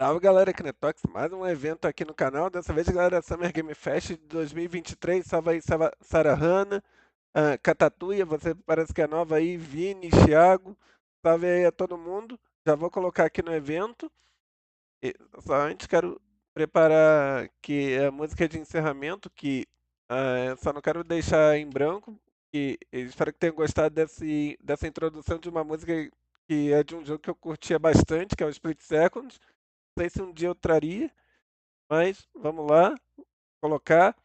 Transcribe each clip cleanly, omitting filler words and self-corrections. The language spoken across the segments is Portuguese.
Salve galera, Canetox, mais um evento aqui no canal. Dessa vez, galera, Summer Game Fest de 2023. Salve aí, Sara Hanna, Catatuia, você parece que é nova aí, Vini, Thiago. Salve aí a todo mundo. Já vou colocar aqui no evento. E, só antes quero preparar que a música de encerramento, que só não quero deixar em branco. E espero que tenham gostado dessa introdução de uma música que é de um jogo que eu curtia bastante, que é o Split Seconds. Não sei se um dia eu traria, mas vamos lá, colocar.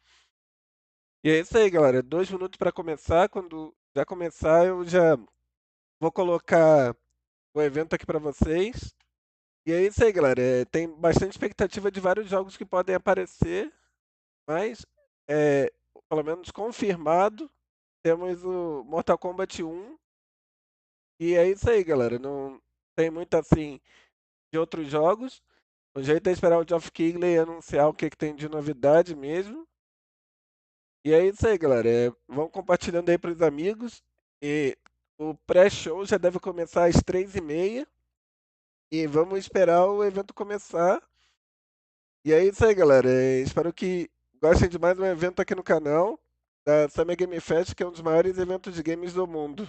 E é isso aí, galera. 2 minutos para começar. Quando já começar, eu já vou colocar o evento aqui para vocês. E é isso aí, galera. Tem bastante expectativa de vários jogos que podem aparecer, mas é, pelo menos confirmado, temos o Mortal Kombat 1. E é isso aí, galera. Não tem muito assim de outros jogos. O jeito é esperar o Geoff Keighley anunciar o que, que tem de novidade mesmo. E é isso aí, galera. Vão compartilhando aí para os amigos. E o pré-show já deve começar às 3h30. E vamos esperar o evento começar. E é isso aí, galera. Espero que gostem de mais um evento aqui no canal da Summer Game Fest, que é um dos maiores eventos de games do mundo.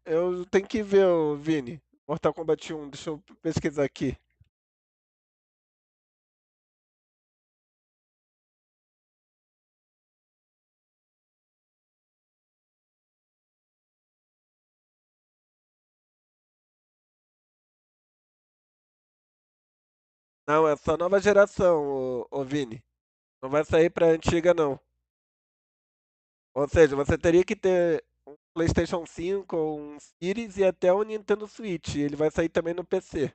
Eu tenho que ver, ô, Vini. Mortal Kombat 1, deixa eu pesquisar aqui. Não, é só nova geração, ô Vini. Não vai sair pra antiga, não. Ou seja, você teria que ter um PlayStation 5 ou um Series e até um Nintendo Switch. Ele vai sair também no PC.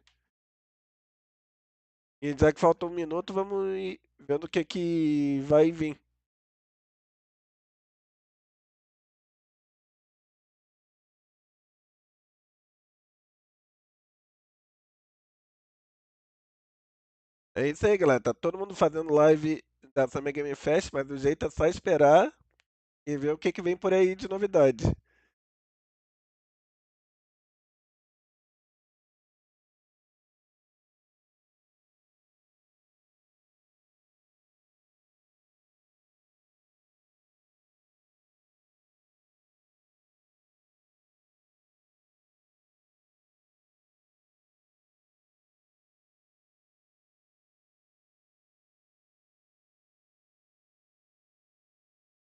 E já que falta 1 minuto, vamos ir vendo o que que vai vir. É isso aí, galera. Tá todo mundo fazendo live da Summer Game Fest, mas o jeito é só esperar e ver o que que vem por aí de novidade.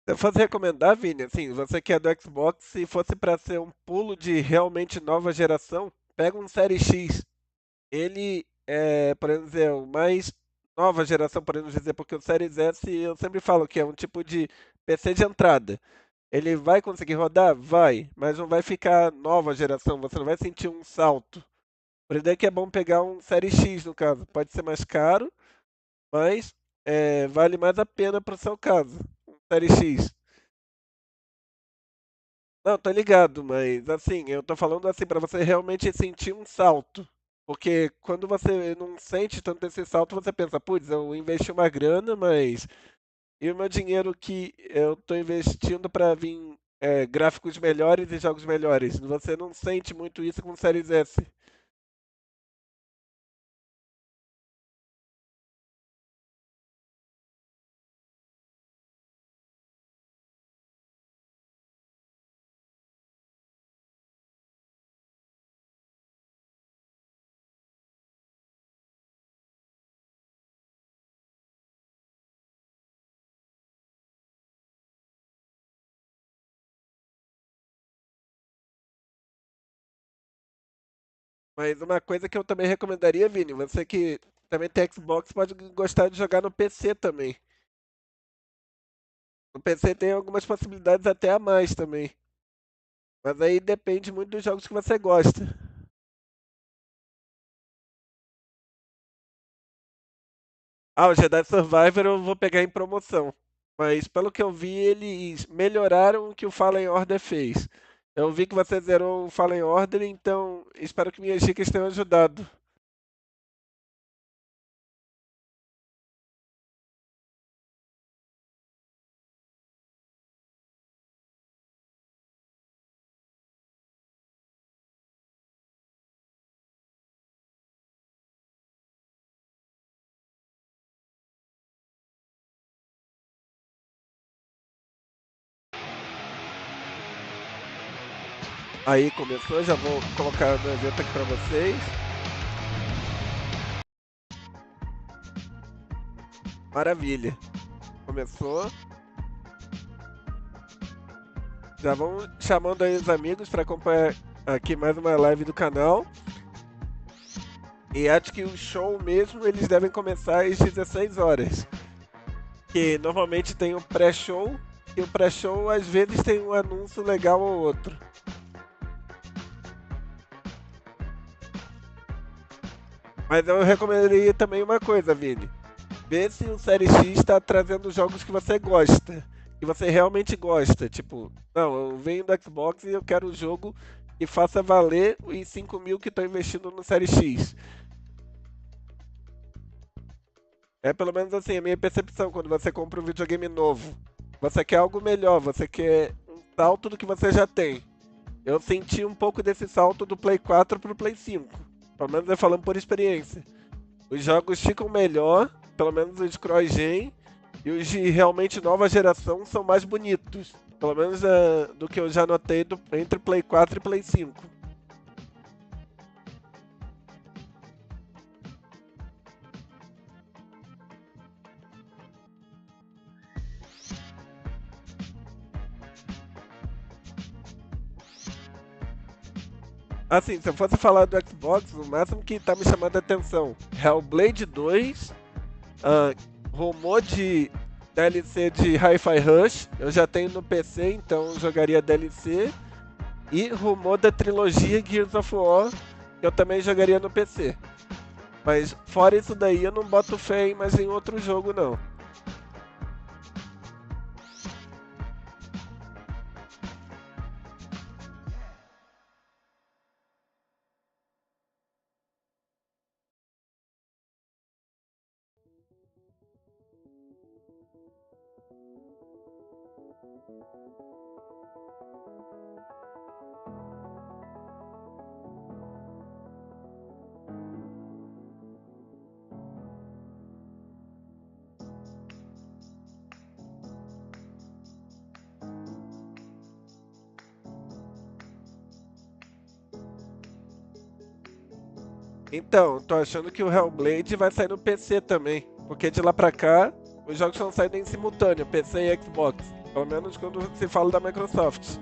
Se eu fosse recomendar, Vini, assim, você que é do Xbox, se fosse para ser um pulo de realmente nova geração, pega um Série X. Ele é, podemos dizer, o mais nova geração, podemos dizer, porque o Series S eu sempre falo que é um tipo de PC de entrada. Ele vai conseguir rodar? Vai, mas não vai ficar nova geração, você não vai sentir um salto. Por isso é que é bom pegar um Série X, no caso. Pode ser mais caro, mas vale mais a pena para o seu caso. Um Série X. Não, tô ligado, mas assim, eu tô falando assim para você realmente sentir um salto. Porque quando você não sente tanto esse salto, você pensa, putz, eu investi uma grana, mas e o meu dinheiro que eu tô investindo para vir gráficos melhores e jogos melhores? Você não sente muito isso com Series S. Mas uma coisa que eu também recomendaria, Vini, você que também tem Xbox, pode gostar de jogar no PC também. No PC tem algumas possibilidades até a mais também. Mas aí depende muito dos jogos que você gosta. Ah, o Jedi Survivor eu vou pegar em promoção. Mas pelo que eu vi, eles melhoraram o que o Fallen Order fez. Eu vi que você zerou o Fallen Order, então espero que minhas dicas tenham ajudado. Aí começou, já vou colocar no evento aqui para vocês. Maravilha. Começou. Já vão chamando aí os amigos para acompanhar aqui mais uma live do canal. E acho que o show mesmo eles devem começar às 16 horas. Que normalmente tem um pré-show. E o pré-show às vezes tem um anúncio legal ou outro. Mas eu recomendaria também uma coisa, Vini. Vê se o Série X está trazendo jogos que você gosta. Que você realmente gosta. Tipo, não, eu venho do Xbox e eu quero um jogo que faça valer os 5 mil que estou investindo no Série X. É pelo menos assim, a minha percepção quando você compra um videogame novo. Você quer algo melhor, você quer um salto do que você já tem. Eu senti um pouco desse salto do Play 4 pro Play 5. Pelo menos eu falando por experiência. Os jogos ficam melhor, pelo menos os cross-gen, e os de realmente nova geração são mais bonitos. Pelo menos do que eu já notei entre Play 4 e Play 5. Assim, se eu fosse falar do Xbox, o máximo que tá me chamando a atenção, Hellblade 2, ah, rumor de DLC de Hi-Fi Rush, eu já tenho no PC, então jogaria DLC. E rumor da trilogia Gears of War, que eu também jogaria no PC. Mas fora isso daí, eu não boto fé em mais em outro jogo, não. Então, tô achando que o Hellblade vai sair no PC também. Porque de lá pra cá, os jogos estão saindo em simultâneo, PC e Xbox. Pelo menos quando se fala da Microsoft.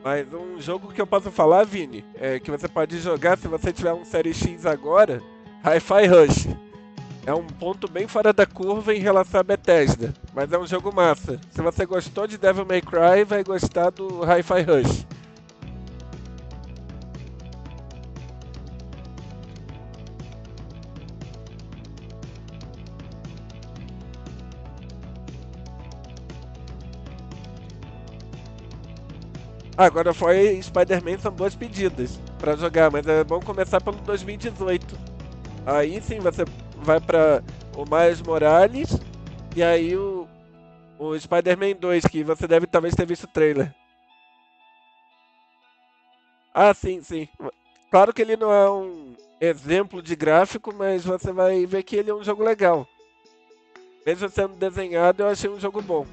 Mas um jogo que eu posso falar, Vini, é que você pode jogar se você tiver um Série X agora, Hi-Fi Rush. É um ponto bem fora da curva em relação a Bethesda, mas é um jogo massa. Se você gostou de Devil May Cry, vai gostar do Hi-Fi Rush. Agora foi Spider-Man são boas pedidas pra jogar, mas é bom começar pelo 2018. Aí sim você vai pra o Miles Morales e aí o Spider-Man 2, que você deve talvez ter visto o trailer. Ah, sim, sim. Claro que ele não é um exemplo de gráfico, mas você vai ver que ele é um jogo legal. Mesmo sendo desenhado, eu achei um jogo bom.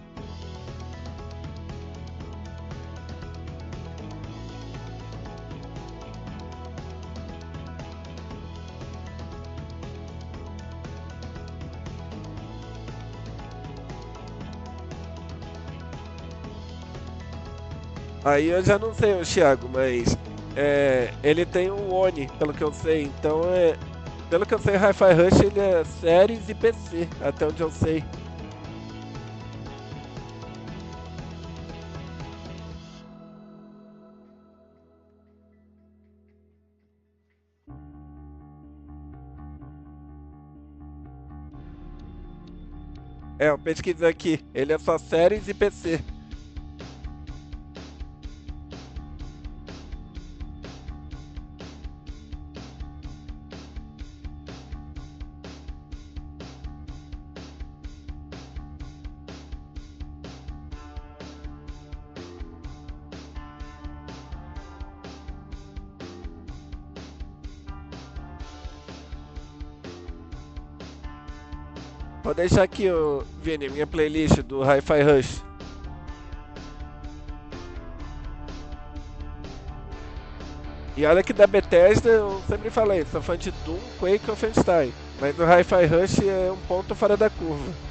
Aí eu já não sei, o Thiago, mas ele tem um Oni, pelo que eu sei. Então, pelo que eu sei, Hi-Fi Rush ele é séries e PC, até onde eu sei. É, eu pesquisei aqui. Ele é só séries e PC. Vou deixar aqui, Vini, minha playlist do Hi-Fi Rush. E olha que da Bethesda, eu sempre falei, sou fã de Doom, Quake e Wolfenstein. Mas o Hi-Fi Rush é um ponto fora da curva.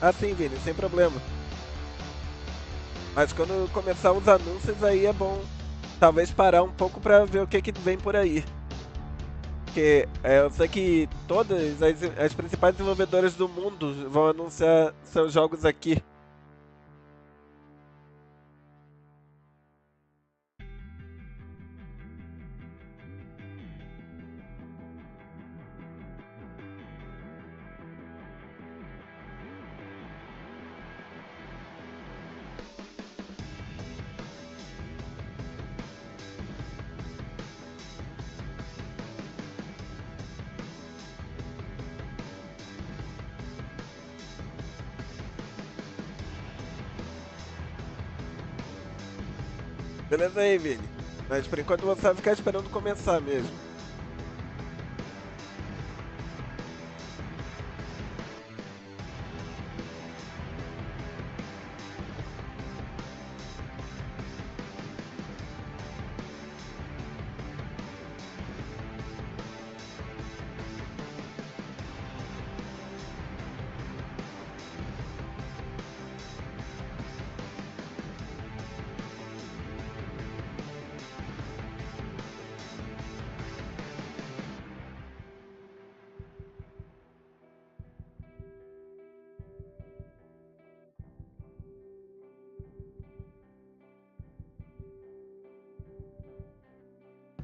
Ah, sim, Vini, sem problema. Mas quando começar os anúncios aí é bom talvez parar um pouco pra ver o que que vem por aí. Porque eu sei que todas as principais desenvolvedoras do mundo vão anunciar seus jogos aqui. Beleza aí, Vini. Mas por enquanto você vai ficar esperando começar mesmo.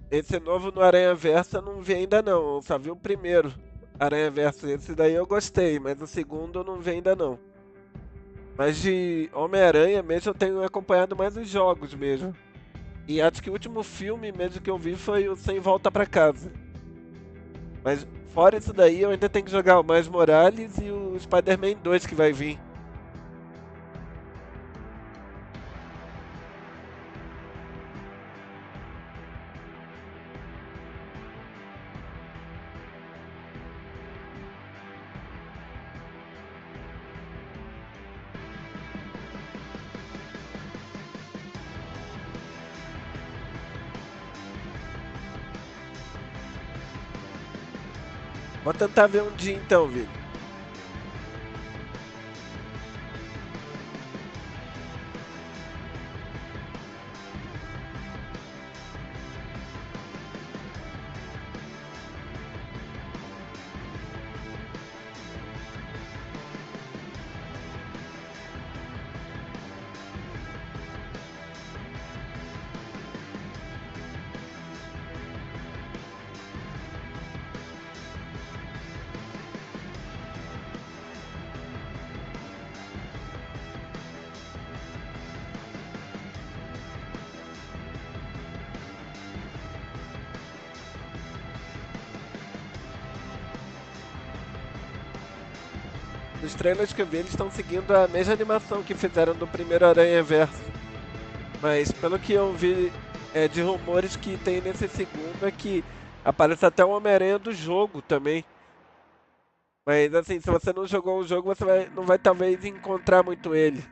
Esse novo no Aranha Verso eu não vi ainda não, eu só vi o primeiro Aranha Verso. Esse daí eu gostei, mas o segundo eu não vi ainda não. Mas de Homem-Aranha mesmo eu tenho acompanhado mais os jogos mesmo. E acho que o último filme mesmo que eu vi foi o Sem Volta Pra Casa. Mas fora isso daí eu ainda tenho que jogar o Miles Morales e o Spider-Man 2 que vai vir. Vou tentar ver um dia então, Vini. Os trailers que eu vi, eles estão seguindo a mesma animação que fizeram do primeiro Aranha Verso. Mas pelo que eu vi de rumores que tem nesse segundo é que aparece até o Homem-Aranha do jogo também. Mas assim, se você não jogou o jogo, não vai talvez encontrar muito ele.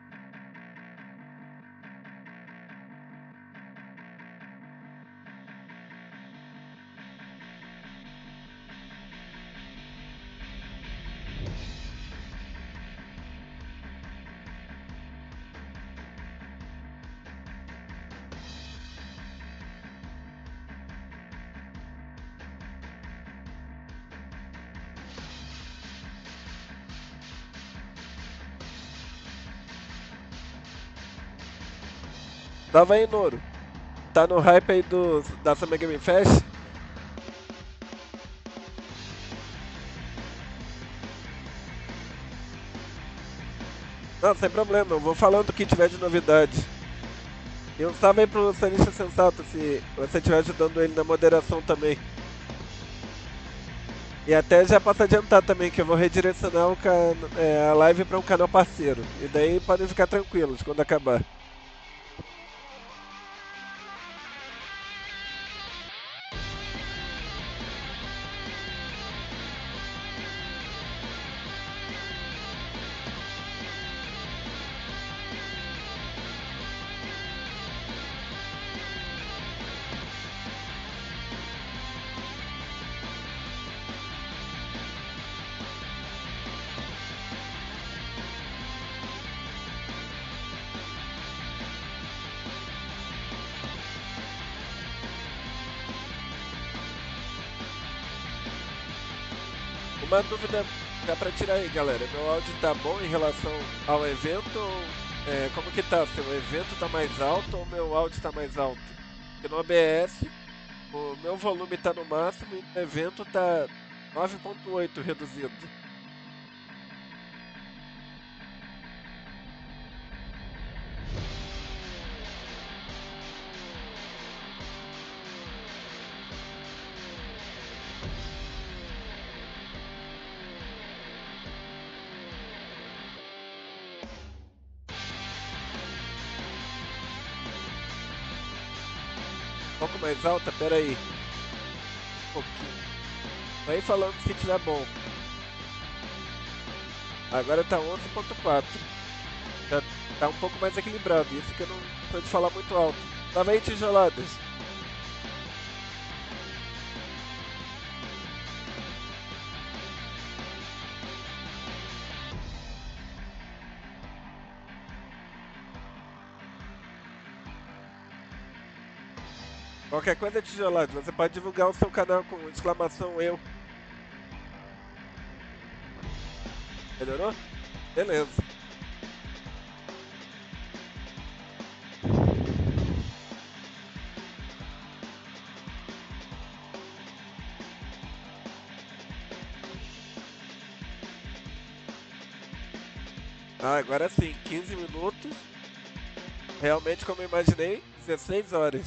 Tava aí, Noro. Tá no hype aí da Summer Game Fest? Não, sem problema, eu vou falando o que tiver de novidade. E um salve aí pro Sanista Sensato, se você estiver ajudando ele na moderação também. E até já posso adiantar também que eu vou redirecionar a live para um canal parceiro. E daí podem ficar tranquilos quando acabar. Uma dúvida dá pra tirar aí, galera. Meu áudio tá bom em relação ao evento? Como que tá? Se o evento tá mais alto ou o meu áudio tá mais alto? Porque no OBS o meu volume tá no máximo e no evento tá 9.8 reduzido. Um pouco mais alta? Pera aí. Um pouquinho. Vai falando se tiver bom. Agora tá 11.4. Já tá um pouco mais equilibrado. Isso que eu não tô de falar muito alto. Tava aí, tijoladas. Qualquer coisa, tijoladas, você pode divulgar o seu canal com exclamação eu. Melhorou? Beleza. Ah, agora sim, 15 minutos. Realmente, como eu imaginei, 16 horas.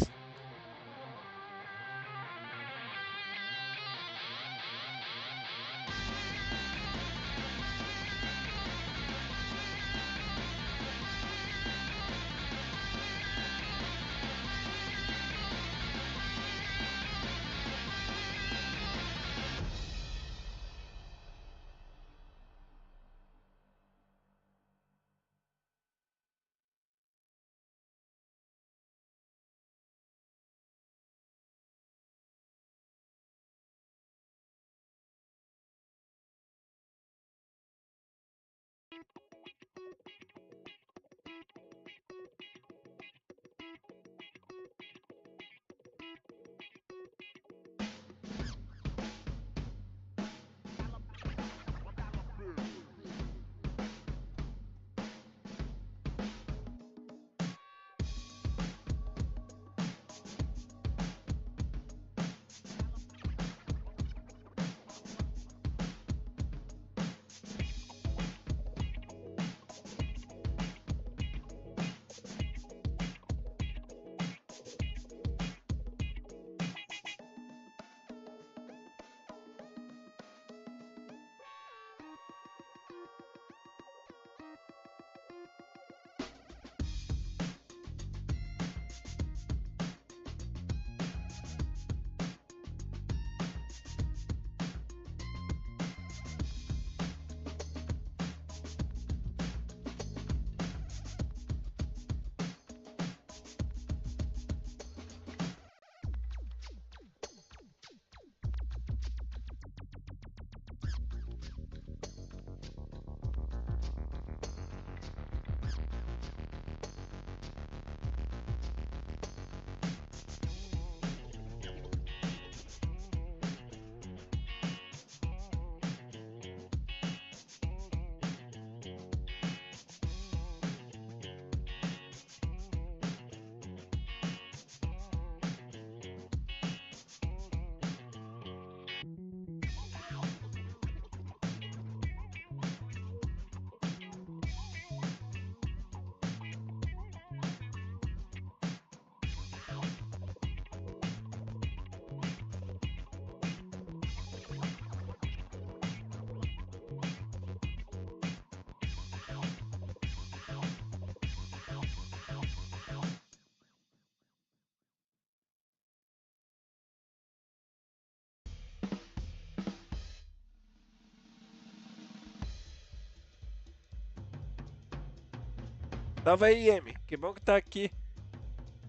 Salve aí, Emi. Que bom que tá aqui.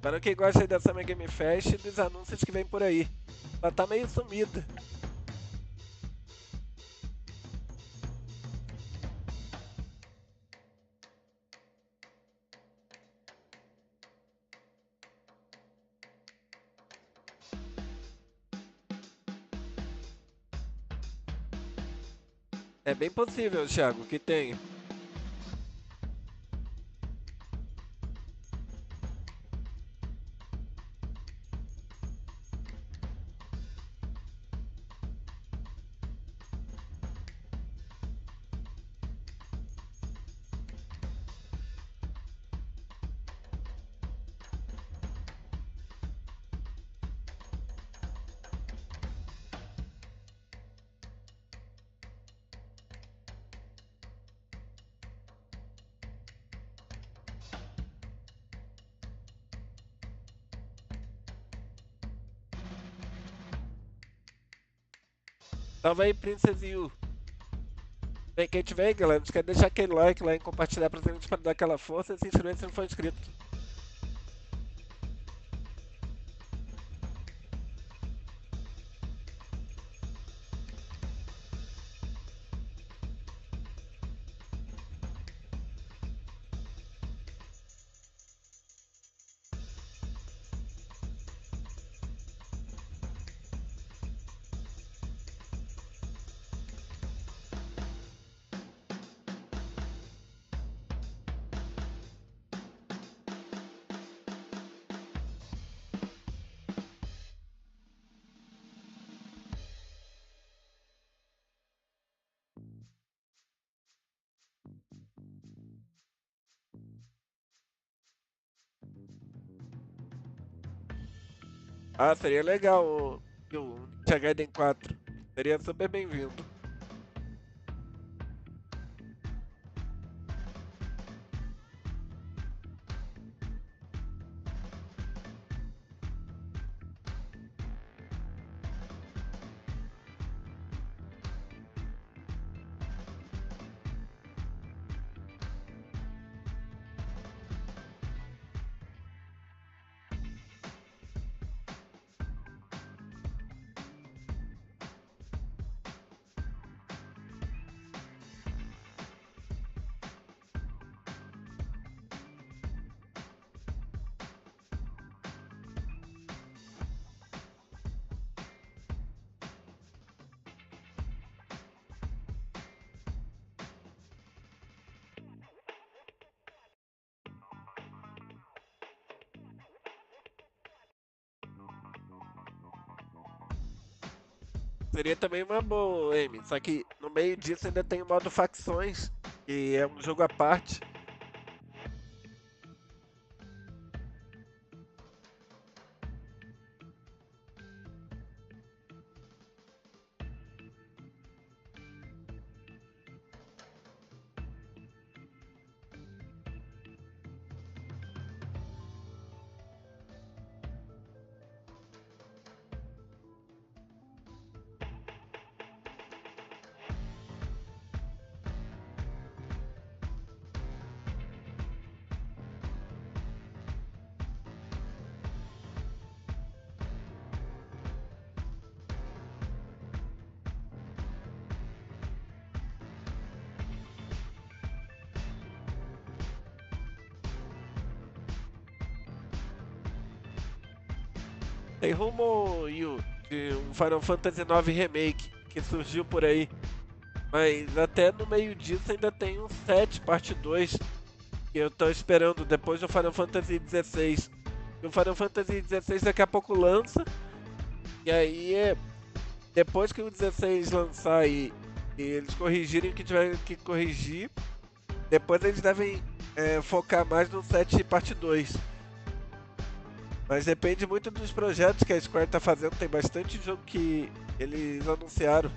Para quem gosta aí da Summer Game Fest e dos anúncios que vem por aí. Ela tá meio sumida. É bem possível, Thiago, que tenha. Salve aí, Princess Yu. Bem, quem tiver aí, galera, não esquece de deixar aquele like lá e compartilhar pra gente para dar aquela força e se inscrever se não for inscrito. Ah, seria legal o Ninja Gaiden 4. Seria super bem-vindo. Seria também uma boa, Amy. Só que no meio disso ainda tem o modo facções, que é um jogo à parte. Tem rumo, Yu, de um Final Fantasy IX Remake que surgiu por aí. Mas até no meio disso ainda tem um 7 parte 2 que eu tô esperando depois do Final Fantasy XVI. E o Final Fantasy XVI daqui a pouco lança. E aí, depois que o 16 lançar e eles corrigirem o que tiver que corrigir, depois eles devem focar mais no 7 parte 2. Mas depende muito dos projetos que a Square tá fazendo. Tem bastante jogo que eles anunciaram.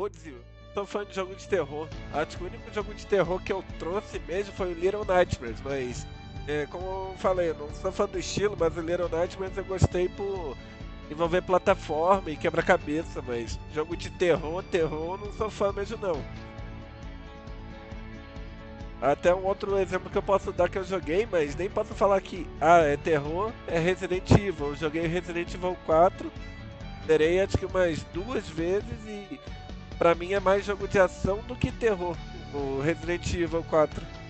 Putz, eu sou fã de jogo de terror. Acho que o único jogo de terror que eu trouxe mesmo foi o Little Nightmares, mas como eu falei, eu não sou fã do estilo, mas o Little Nightmares eu gostei por envolver plataforma e quebra-cabeça, mas jogo de terror, terror, não sou fã mesmo não. Até um outro exemplo que eu posso dar que eu joguei, mas nem posso falar que é terror, é Resident Evil. Eu joguei Resident Evil 4, zerei acho que umas 2 vezes e pra mim é mais jogo de ação do que terror, o Resident Evil 4.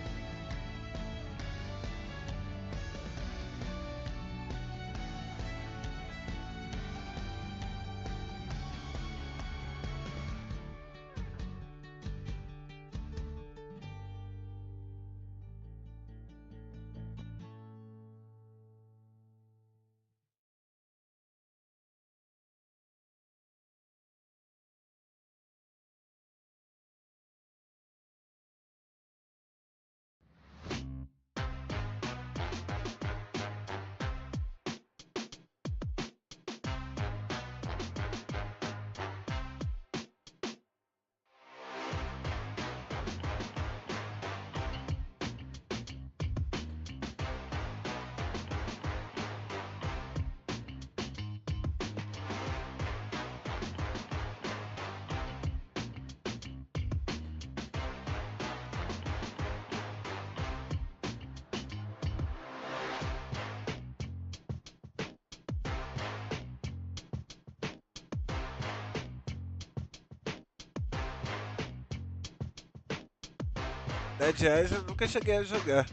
Dead Eyes eu nunca cheguei a jogar.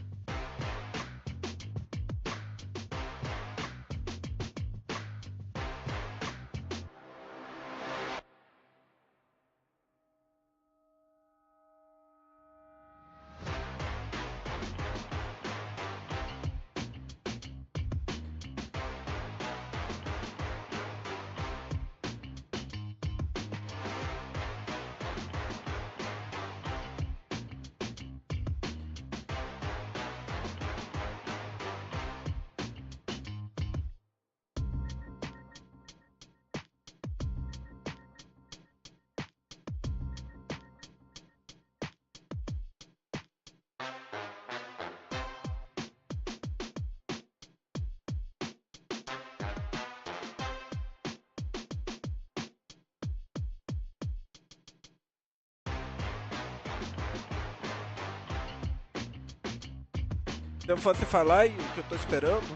Se eu fosse falar e o que eu tô esperando,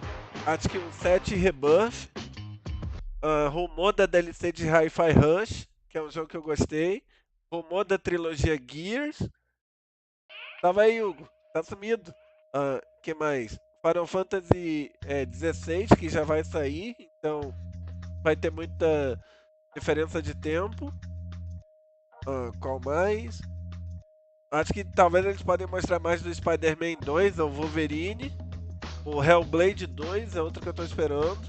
acho que um 7 Rebirth, rumor da DLC de Hi-Fi Rush, que é um jogo que eu gostei, rumor da trilogia Gears. Tava aí, Hugo, tá sumido. Que mais? Final Fantasy 16, que já vai sair, então vai ter muita diferença de tempo. Qual mais? Acho que talvez eles podem mostrar mais do Spider-Man 2 ou Wolverine. O Hellblade 2 é outro que eu tô esperando.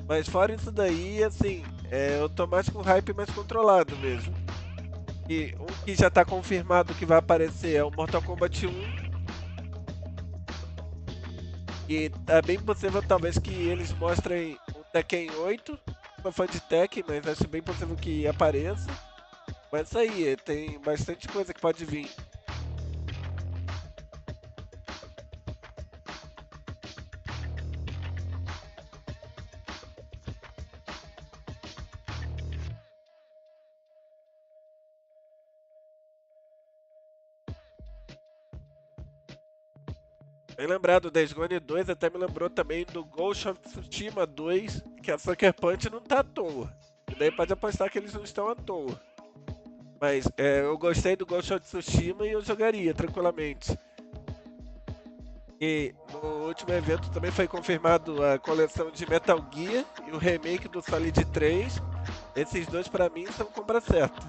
Mas fora isso daí, assim, eu tô mais com hype mais controlado mesmo. E um que já tá confirmado que vai aparecer é o Mortal Kombat 1. E é bem possível talvez que eles mostrem o Tekken 8. Sou fã de Tekken, mas acho bem possível que apareça. Mas isso aí, tem bastante coisa que pode vir. Bem lembrado, o Days Gone 2 até me lembrou também do Ghost of Tsushima 2, que a Sucker Punch não tá à toa. E daí pode apostar que eles não estão à toa. Mas eu gostei do Ghost of Tsushima e eu jogaria tranquilamente. E no último evento também foi confirmado a coleção de Metal Gear e o remake do Solid 3. Esses dois pra mim são compra certa.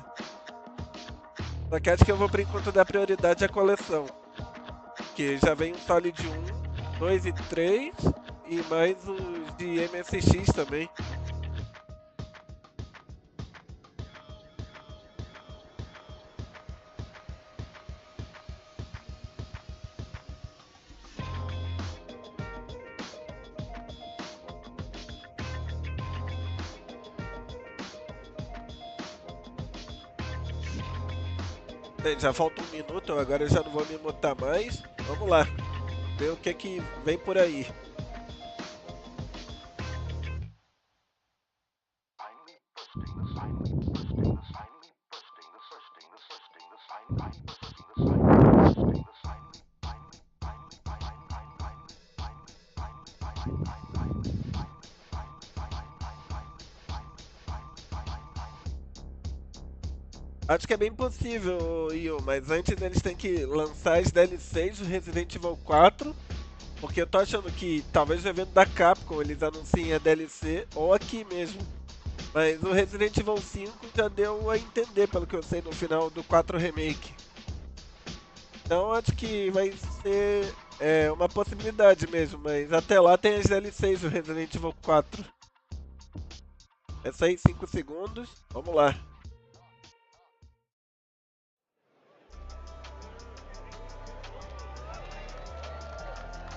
Só que acho que eu vou por enquanto dar prioridade à coleção. Que já vem o Solid 1, 2 e 3 e mais os de MSX também. Já falta um minuto, agora eu já não vou me mutar mais. Vamos lá, ver o que vem por aí. Acho que é bem possível, Io, mas antes eles têm que lançar as DLCs do Resident Evil 4, porque eu tô achando que talvez no evento da Capcom eles anunciem a DLC, ou aqui mesmo. Mas o Resident Evil 5 já deu a entender, pelo que eu sei, no final do 4 Remake. Então acho que vai ser uma possibilidade mesmo, mas até lá tem as DLCs do Resident Evil 4. Essa aí, 5 segundos, vamos lá.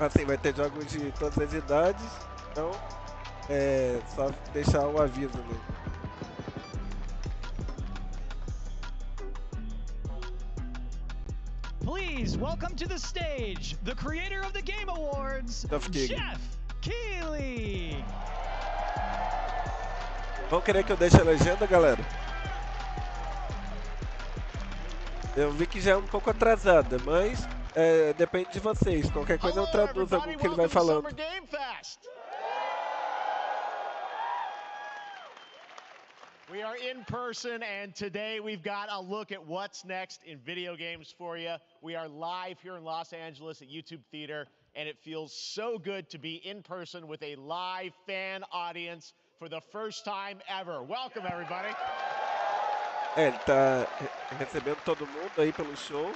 Assim, vai ter jogos de todas as idades, então é só deixar o aviso mesmo. Please welcome to the stage the creator of the Game Awards, Geoff Keighley. Geoff Keighley. Vão querer que eu deixe a legenda, galera? Eu vi que já é um pouco atrasada, mas depende de vocês. Qualquer coisa eu traduzo algo que ele vai falando. We are in person, and today we've got a look at what's next in video games for you. We are live here in Los Angeles at YouTube Theater, and it feels so good to be in person with a live fan audience for the first time ever. Welcome, everybody. Ele tá recebendo todo mundo aí pelo show.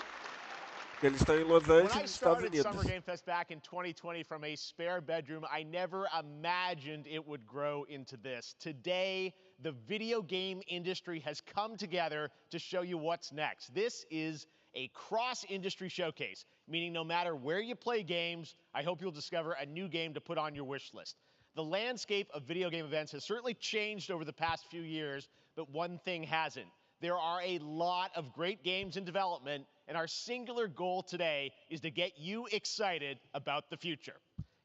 Eles estão em Los Angeles, Estados Unidos. When I started Summer Game Fest back in 2020 from a spare bedroom, I never imagined it would grow into this. Today, the video game industry has come together to show you what's next. This is a cross-industry showcase, meaning no matter where you play games, I hope you'll discover a new game to put on your wish list. The landscape of video game events has certainly changed over the past few years, but one thing hasn't. There are a lot of great games in development, and our singular goal today is to get you excited about the future.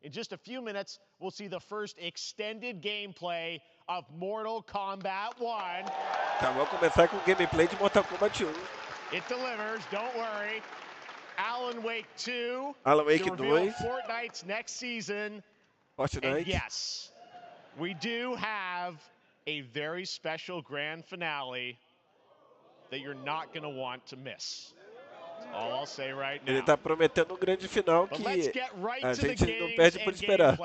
In just a few minutes, we'll see the first extended gameplay of Mortal Kombat 1. Tá, vamos começar com o gameplay de Mortal Kombat 1. It delivers, don't worry. Alan Wake 2. Alan Wake to reveal 2. Fortnite's next season. Fortnite. And yes, we do have a very special grand finale that you're not going to want to miss. All I'll say right now. Ele tá prometendo um grande final que a gente não perde por esperar.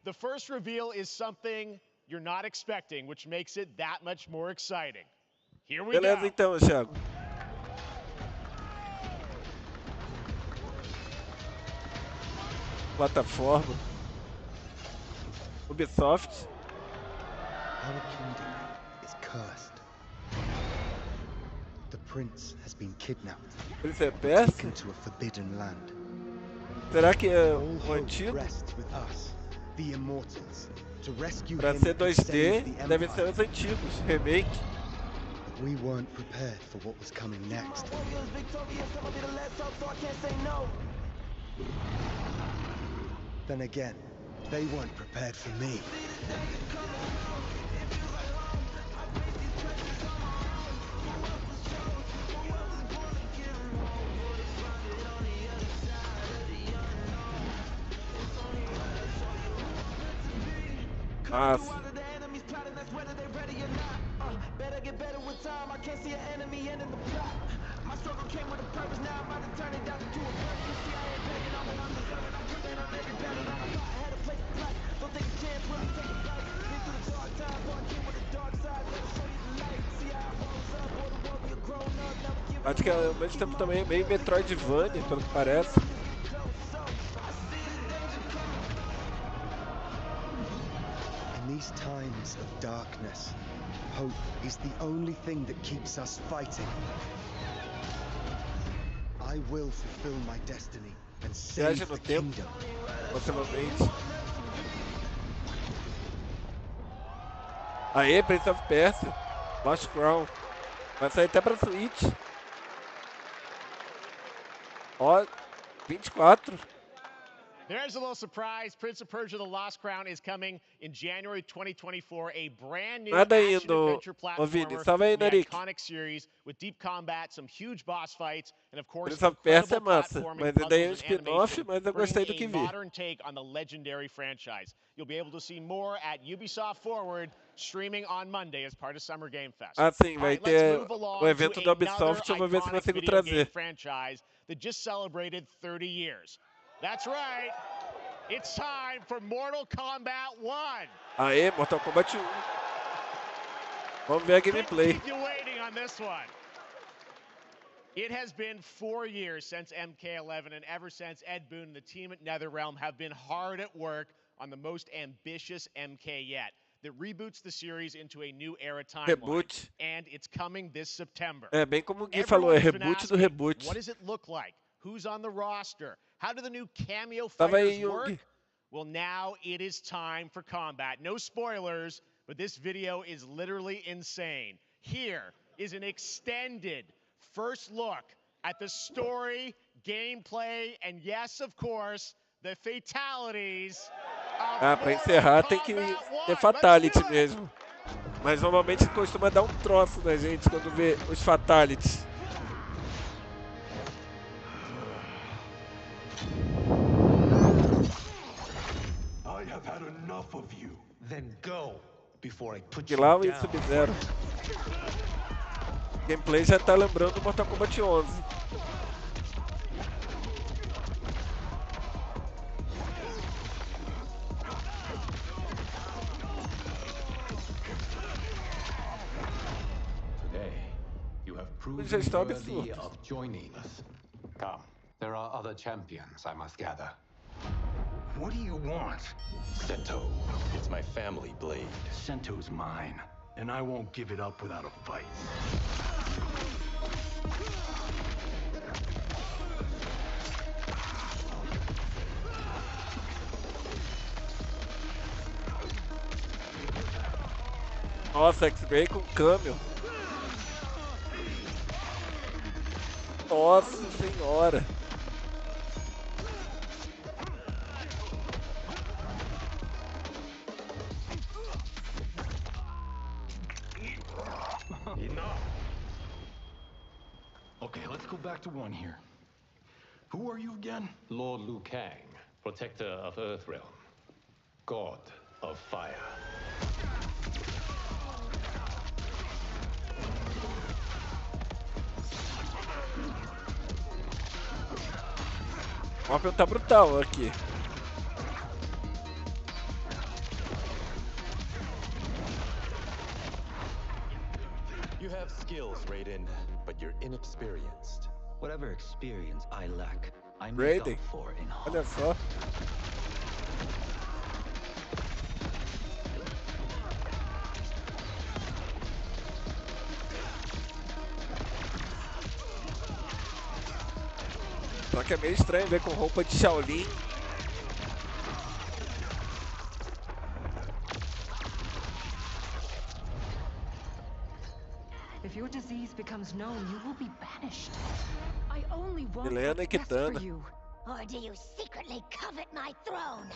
The first reveal is something you're not expecting, which makes it that much more exciting. Here we Beleza, go. então, Thiago. Plataforma. Ubisoft. Our kingdom is cursed. The prince has been kidnapped, Prince é persa? taken to a forbidden land. Será que é All o hope antigo? rests with us, the immortals, to rescue Pra him ser and 2D, save the deve ser empire. os antigos, remake. But we weren't prepared for what was coming next. Then again, they weren't prepared for me. Nossa. Acho que ao mesmo tempo também é meio Metroidvania, pelo que parece. In these times of darkness, hope is the only thing that keeps us fighting. I will fulfill my destiny and save Viagem no the tempo, kingdom. possivelmente. Aê, Prince of Persia, Lost Crown. Vai sair até pra Switch. Ó, 24. There's a little surprise. Prince of Persia: The Lost Crown is coming in January 2024. A brand new Nada ainda, action-adventure ô Vini. platformer Salve aí, from the Narik. iconic series with deep combat, some huge boss fights, and of course, Prince of Persia é incredible massa. platforming, Mas ainda é um puzzles, and spin-off, animation, mas eu bringing gostei do a que vi. modern take on the legendary franchise. You'll be able to see more at Ubisoft Forward, streaming on Monday as part of Summer Game Fest. Ah, sim, All vai right, let's ter move o along evento to da another Ubisoft. Eu vou ver se iconic consigo video game trazer. franchise that just celebrated 30 years. That's right. It's time for Mortal Kombat 1. Aê, Mortal Kombat 1. Vamos ver a Couldn't gameplay. keep you waiting on this one. It has been 4 years since MK11, and ever since, Ed Boon and the team at NetherRealm have been hard at work on the most ambitious MK yet, that reboots the series into a new era timeline. Reboot. And it's coming this September. É bem como o Gui falou, é Everyone's been reboot do asking, reboot. what does it look like? Who's on the roster? How do the new cameo Tava fighters aí, work? Jung. Well, now it is time for combat. No spoilers, but this video is literally insane. Here is an extended first look at the story, gameplay, and yes, of course, the fatalities of Ah, pra encerrar tem que Mortal ter Kombat 1. fatality Let's do it. mesmo. Mas normalmente costuma dar um troço na gente quando vê os fatalities. I have had enough of you. Then go before I put Que you lá o down. Sub-Zero. Gameplay já tá lembrando o Mortal Kombat 11. Today, you have proven Já está worthy absurdo. of joining us. Come, there are other champions I must gather. What do you want? Sento. It's my family blade. Sento's mine, and I won't give it up without a fight. Nossa, X-Ray com câmbio. Nossa senhora. Enough! Okay, let's go back to one here. Who are you again? Lord Liu Kang, protector of Earthrealm. God of fire. O mapa tá brutal aqui. You have skills, Raiden, but you're inexperienced. Whatever experience I lack, I make Raiden. up for in Olha só. Só que é meio estranho ver com roupa de Shaolin. If your disease becomes known, you will be banished. I only want Helena what's e best for Kitana. you. Or do you secretly covet my throne?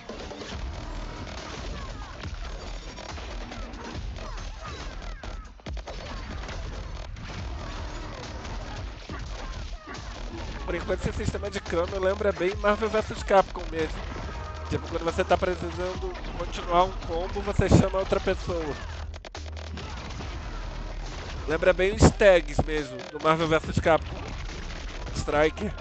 Por enquanto esse sistema de câmbio lembra bem Marvel vs Capcom mesmo. Tipo, quando você tá precisando continuar um combo, você chama outra pessoa. Lembra bem os tags mesmo, do Marvel vs Capcom. Striker.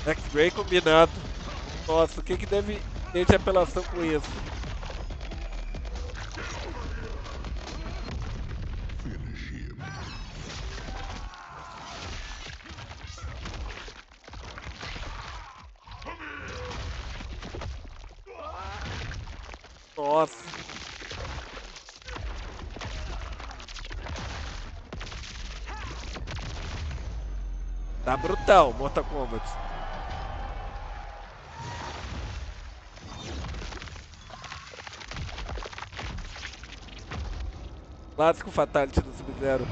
X-Ray combinado. Nossa, o que deve ter de apelação com isso? Finish him. Nossa. Tá brutal, Mortal Kombat. Clássico Fatality do Sub-Zero.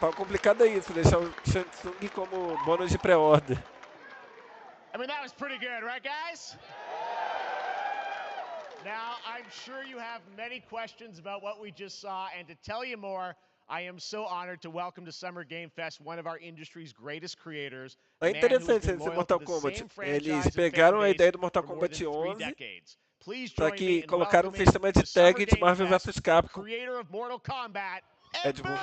O complicado é isso, deixar o Shang Tsung como bônus de pré-order. I mean, that was pretty good, right, guys? Now, I'm sure you have many questions about what we just saw, and to tell you more, I am so honored to welcome to Summer Game Fest one of our industry's greatest creators. É interessante esse Mortal Kombat. Eles pegaram a ideia do Mortal Kombat 11, só que colocaram um sistema de tag de Marvel vs Capcom. Creator of Mortal Kombat, Ed Boon.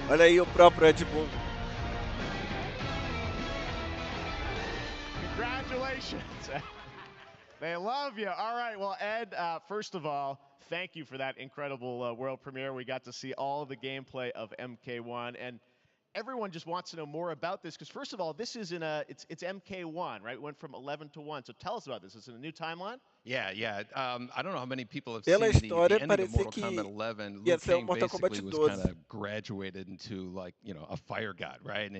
Olha aí o próprio Ed Boon. Congratulations. They love you. All right, well, Ed, first of all, thank you for that incredible world premiere. We got to see all of the gameplay of MK1, and everyone just wants to know more about this, because first of all, this is it's MK1, right? It went from 11 to 1, so tell us about this. Is it a new timeline? Yeah. I don't know how many people have Pela seen the ending of parecia Mortal que Kombat 11. ia Liu ser o Kang Mortal basically Kombat was 12. kind of graduated into, like, you know, a fire god, right? And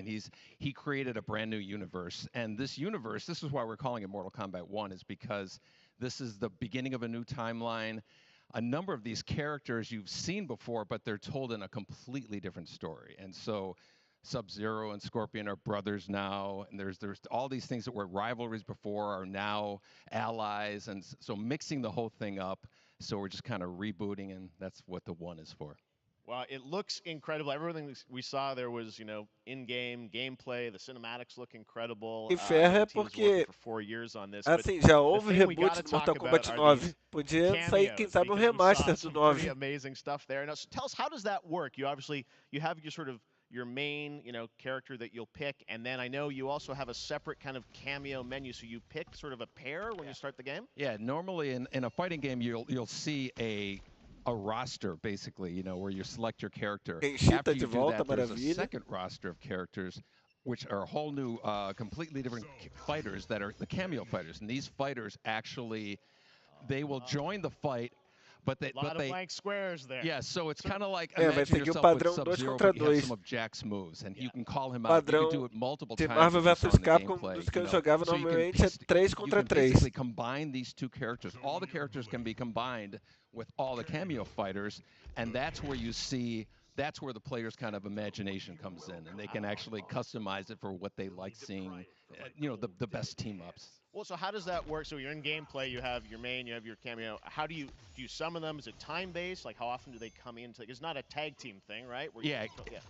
he created a brand new universe. And this universe, this is why we're calling it Mortal Kombat 1, is because this is the beginning of a new timeline. A number of these characters you've seen before, but they're told in a completely different story. And so Sub-Zero and Scorpion are brothers now, and there's all these things that were rivalries before are now allies, and so mixing the whole thing up. So we're just kind of rebooting, and that's what the 1 is for. Well, it looks incredible. Everything we saw there was, you know, in-game gameplay. The cinematics look incredible. E ferra porque, assim, já houve reboot do Mortal Kombat 9. Podia sair, quem sabe, um remaster do 9. Amazing stuff there. Now, so tell us, how does that work? You obviously, you have your sort of your main, you know, character that you'll pick, and then I know you also have a separate kind of cameo menu, so you pick sort of a pair when you start the game? Yeah, normally in a fighting game, you'll see a roster, basically, you know, where you select your character. After you do that, there's a second roster of characters, which are a whole new, completely different fighters that are the cameo fighters. And these fighters actually, they will join the fight, but they... A lot of blank squares there. Yeah, so it's kind of like, imagine yourself with Sub-Zero, but you have some of Jack's moves, and you can call him out. You can do it multiple times. Marvel vs Capcom, dos que eu jogava normalmente, é 3 contra 3. You can basically combine these two characters. All the characters can be combined with all the cameo fighters, and that's where you see, that's where the player's kind of imagination comes in, and they can actually customize it for what they like seeing, you know, the best team-ups. Well, so how does that work? So you're in gameplay, you have your main, you have your cameo. How do you summon them? Is it time-based? Like, how often do they come into? It's not a tag team thing, right? Yeah,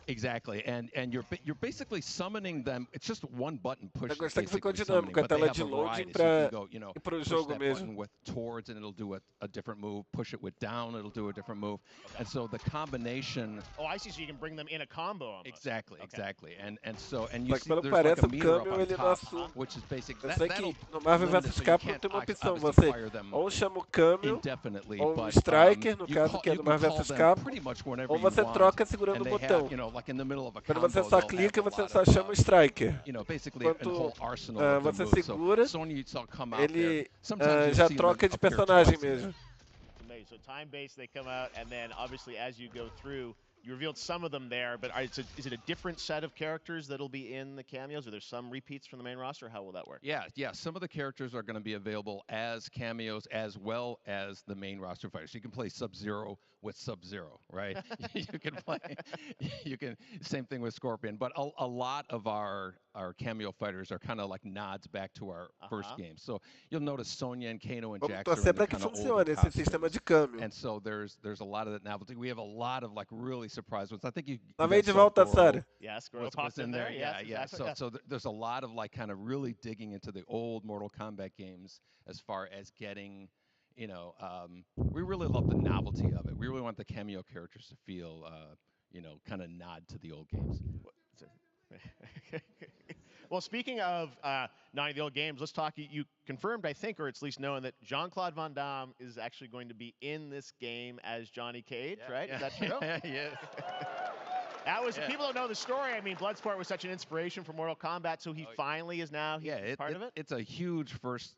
exactly. And you're basically summoning them. It's just one button push. Gostei que ficou dinâmico a tela de loading para o jogo mesmo. With towards, and it'll do a different move. Push it with down, it'll do a different move. And so the combination. Oh, I see. So you can bring them in a combo. Almost. Exactly. And so you see pelo there's parece, like a meter up on ele top, assume. which is basic. Eu sei que no Marvel vs Capcom tem uma opção, você ou chama o Cameo, ou o Striker, no caso que é do Marvel vs Capcom, ou você troca segurando o botão. Quando você só clica, você só chama o Striker. Enquanto você segura, ele já troca de personagem mesmo. So time-based, they come out, and then obviously as you go through, you revealed some of them there, but is it a different set of characters that'll be in the cameos? Are there some repeats from the main roster? How will that work? Yeah. Some of the characters are going to be available as cameos as well as the main roster fighters. You can play Sub-Zero with Sub-Zero, right? Same thing with Scorpion. But a lot of our cameo fighters are kind of like nods back to our first game. So you'll notice Sonya and Kano and Jax are in the kind of older costumes. And so there's a lot of that novelty. We have a lot of like really surprise ones. I think you guys de volta, Sarah. Yes, Goro popped in there. Yeah. Exactly. So there's a lot of like kind of really digging into the old Mortal Kombat games as far as getting, you know, we really love the novelty of it. We really want the cameo characters to feel, you know, kind of nod to the old games. Well, speaking of nodding to the old games, let's talk. You confirmed, I think, or at least known that Jean-Claude Van Damme is actually going to be in this game as Johnny Cage, right? Is that true? Yes. That was, people don't know the story. I mean, Bloodsport was such an inspiration for Mortal Kombat, so he finally is now part of it? It's a huge first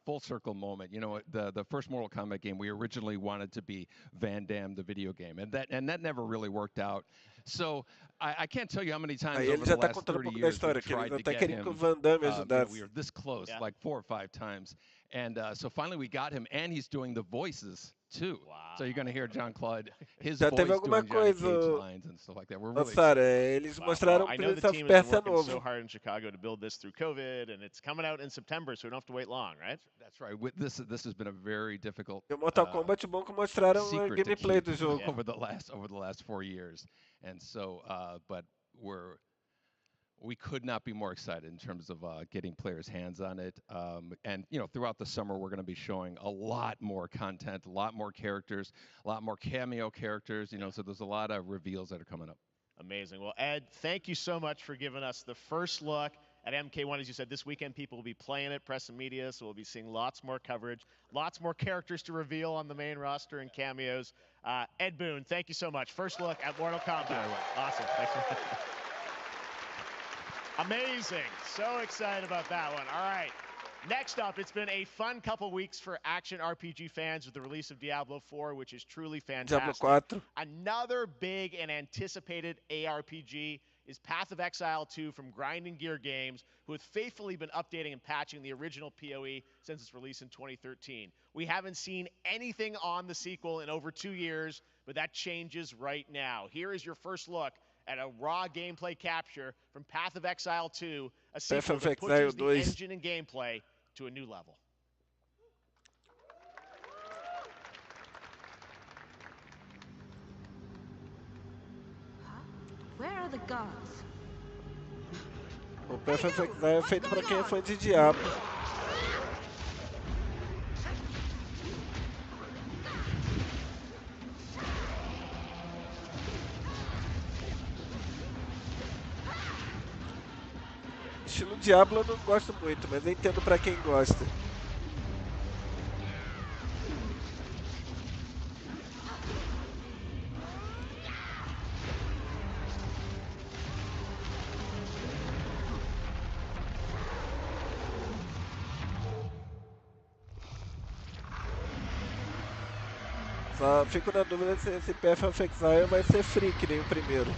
full circle moment. You know, the first Mortal Kombat game, we originally wanted to be Van Damme, the video game, and that never really worked out. So I can't tell you how many times Aí over ele the já tá last contando um 30 pouco da years we've história, que eles tried to até get queriam que o him. Van Damme You know, ajudasse. we were this close, Yeah. like 4 or 5 times, and so finally we got him, and he's doing the voices too. Wow. So you're gonna hear Jean-Claude, his Já teve voice alguma doing Johnny coisa, Cage lines and stuff like that. We're ô really Sara, excited. eles Wow. mostraram Well, o I know Prince the of team has been Persia working so novo. hard in Chicago to build this through COVID, and it's coming out in September, so we don't have to wait long, right? That's right. This has been a very difficult E o Mortal Kombat bom que mostraram a secret to gameplay keep do jogo. over the last 4 years, and so but we could not be more excited in terms of getting players' hands on it. And you know, throughout the summer, we're going to be showing a lot more content, a lot more characters, a lot more cameo characters. You know, so there's a lot of reveals that are coming up. Amazing. Well, Ed, thank you so much for giving us the first look at MK1. As you said, this weekend people will be playing it, press and media, so we'll be seeing lots more coverage, lots more characters to reveal on the main roster and cameos. Ed Boon, thank you so much. First look at Mortal Kombat. Awesome. Thanks for Amazing. So excited about that one. All right. Next up, it's been a fun couple weeks for action RPG fans with the release of Diablo 4, which is truly fantastic. Diablo 4. Another big and anticipated ARPG is Path of Exile 2 from Grinding Gear Games, who have faithfully been updating and patching the original PoE since its release in 2013. We haven't seen anything on the sequel in over 2 years, but that changes right now. Here is your first look at a raw gameplay capture from Path of Exile 2, a sequel that pushes the engine and gameplay to a new level. Huh? Where are the gods? O Path of Exile é feito pra quem é fã de Diablo. Estilo Diablo eu não gosto muito, mas eu entendo pra quem gosta. Só fico na dúvida se esse Path of Exile vai ser free, que nem o primeiro.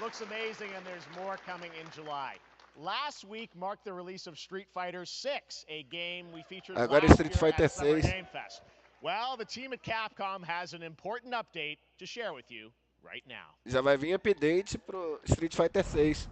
Looks amazing, and there's more coming in July. Last week marked the release of Street Fighter 6, a game we featured Agora last Street year Fighter at Summer 6. Game Fest. Well, the team at Capcom has an important update to share with you right now. Já vai vir update pro Street Fighter 6.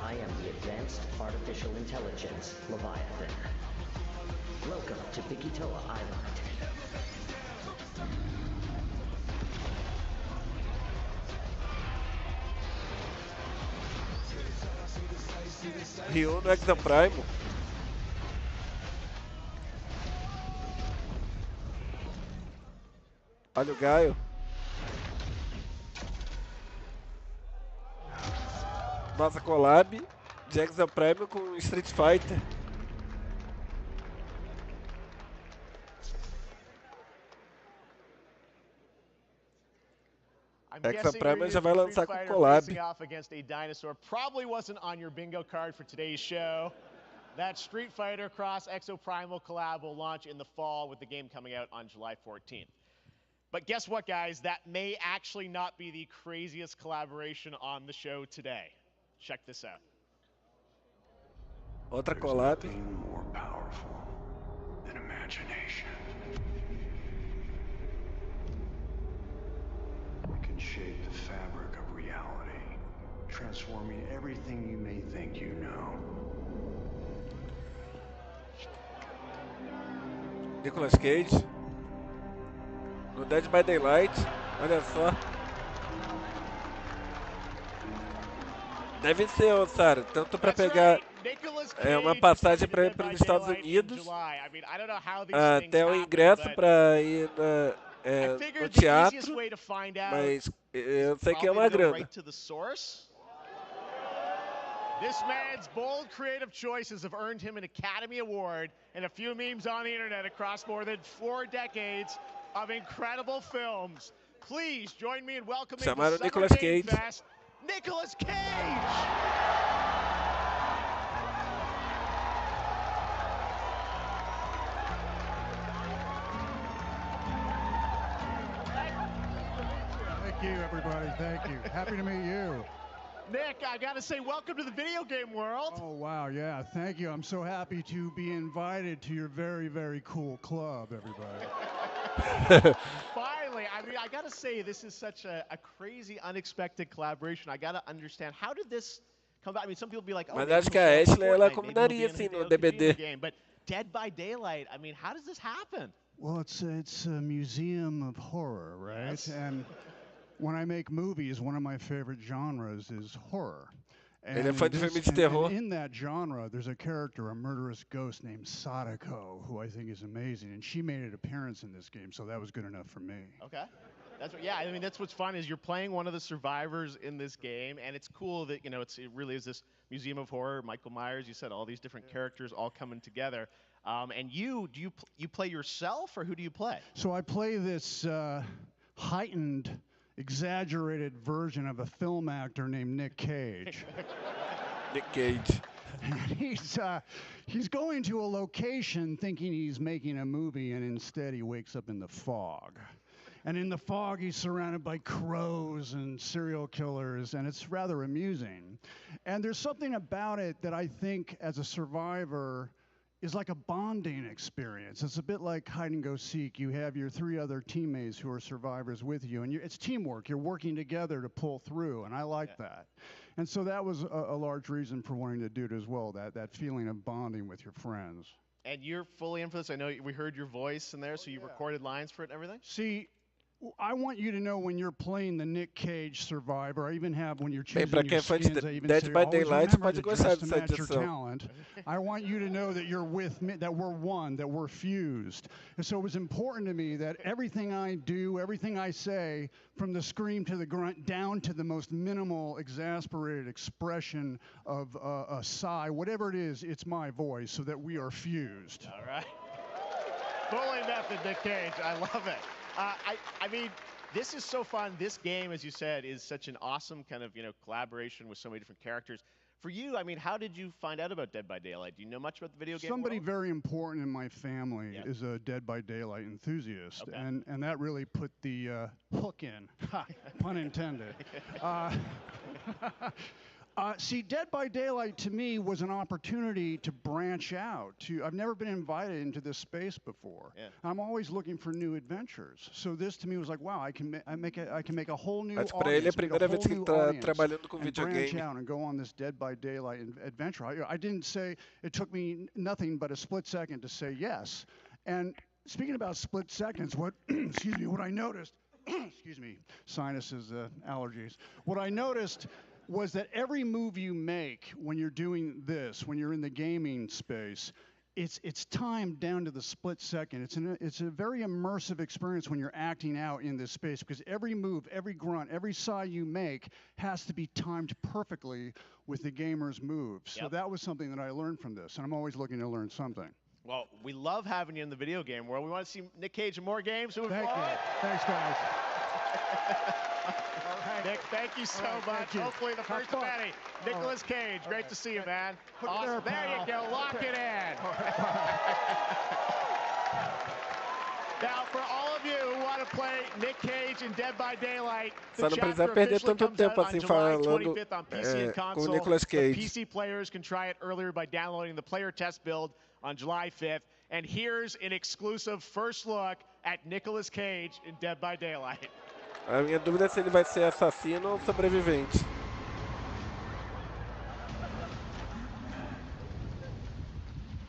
I am the Advanced Artificial Intelligence, Leviathan. Welcome to Pikitoa Island. Ryu no Exo Prime. Olha o Gaio. Nossa collab de Exo Prime com Street Fighter. Exo Prime já vai lançar com collab. Off against a dinosaur probably wasn't on your bingo card for today's show. That Street Fighter Cross Exoprimal collab will launch in the fall, with the game coming out on July 14th. But guess what, guys? That may actually not be the craziest collaboration on the show today. Check this out. Outra collab. More powerful than imagination. It can shape the fabric of reality, transforming everything you may think you know. Nicolas Cage. No Dead by Daylight. Olha só. Deve ser, ô Sara, tanto para pegar uma passagem para ir para os Estados Unidos, até o ingresso para ir no teatro, mas Eu sei que é Probably uma to go grana. right to the source. This man's bold creative choices have earned him an Academy Award and a few memes on the internet across more than 4 decades of incredible films. Please join me in welcoming to Chamaram Summer Nicolas Game Cage. Fest, Nicolas Cage! Thank you, everybody. Thank you. Happy to meet you. Nick, I gotta say, welcome to the video game world. Oh, wow. Yeah, thank you. I'm so happy to be invited to your very, very cool club, everybody. Finally, I mean, I gotta say, this is such a crazy, unexpected collaboration. I gotta understand, how did this come about? I mean, some people be like, oh, Mas maybe acho he'll que a show up in Ashley, ela Fortnite, maybe he'll be combinaria in a assim no Hideo DBD. Kojima game, but Dead by Daylight, I mean, how does this happen? Well, it's a museum of horror, right? Yes. And when I make movies, one of my favorite genres is horror. Ele é fã de filme de terror. And in that genre, there's a character, a murderous ghost named Sadako, who I think is amazing, and she made an appearance in this game, so that was good enough for me. Okay. That's what, yeah, I mean, that's what's fun is you're playing one of the survivors in this game, and it's cool that, you know, it really is this museum of horror. Michael Myers, you said all these different characters all coming together. And you play yourself, or who do you play? So I play this heightened, exaggerated version of a film actor named Nick Cage. Nick Cage. He's going to a location thinking he's making a movie, and instead he wakes up in the fog. And in the fog, he's surrounded by crows and serial killers, and it's rather amusing. And there's something about it that I think, as a survivor, is like a bonding experience. It's a bit like hide and go seek. You have your 3 other teammates who are survivors with you, and it's teamwork. You're working together to pull through, and I like that. And so that was a large reason for wanting to do it as well, that feeling of bonding with your friends. And you're fully in for this. I know we heard your voice in there, so you recorded lines for it and everything? See, I want you to know when you're playing the Nick Cage survivor, I even have when you're Bem, choosing pra your quem é fã de skins, I even Dead say, by always Daylight, remember pode to gostar dress to dessa match your edição. talent. I want you to know that you're with me, that we're one, that we're fused. And so it was important to me that everything I do, everything I say, from the scream to the grunt, down to the most minimal, exasperated expression of a sigh, whatever it is, it's my voice, so that we are fused. All right. Fully method, Nick Cage. I love it. I mean, this is so fun. This game, as you said, is such an awesome kind of, you know, collaboration with so many different characters. For you, I mean, how did you find out about Dead by Daylight? Do you know much about the video game Somebody world? very important in my family is a Dead by Daylight enthusiast, and that really put the hook in, ha, pun intended. See, Dead by Daylight to me was an opportunity to branch out. I've never been invited into this space before. Yeah. I'm always looking for new adventures. So this to me was like, wow, I can make a whole new Acho que pra ele é a audience, make a primeira whole vez que new ele tá audience, trabalhando com and branch videogame. out and go on this Dead by Daylight adventure. I didn't say, it took me nothing but a split second to say yes. And speaking about split seconds, what excuse me, what I noticed, excuse me, sinuses, allergies. What I noticed was that every move you make when you're doing this, when you're in the gaming space, it's timed down to the split second. It's a very immersive experience when you're acting out in this space, because every move, every grunt, every sigh you make has to be timed perfectly with the gamer's moves. So that was something that I learned from this, and I'm always looking to learn something. Well, we love having you in the video game world. We want to see Nick Cage in more games. Thank you. Thanks, guys. Nick, thank you so much. Hopefully the first of many. Nicolas Cage, great to see you, man. Awesome. There you go. Lock it in. Now, for all of you who want to play Nick Cage in Dead by Daylight, the Só não precisa chapter perder officially tanto comes out tempo on assim July falando 25th on PC and com o console. Nicolas The Cage. PC players can try it earlier by downloading the player test build on July 5th. And here's an exclusive first look at Nicolas Cage in Dead by Daylight. A minha dúvida é se ele vai ser assassino ou sobrevivente.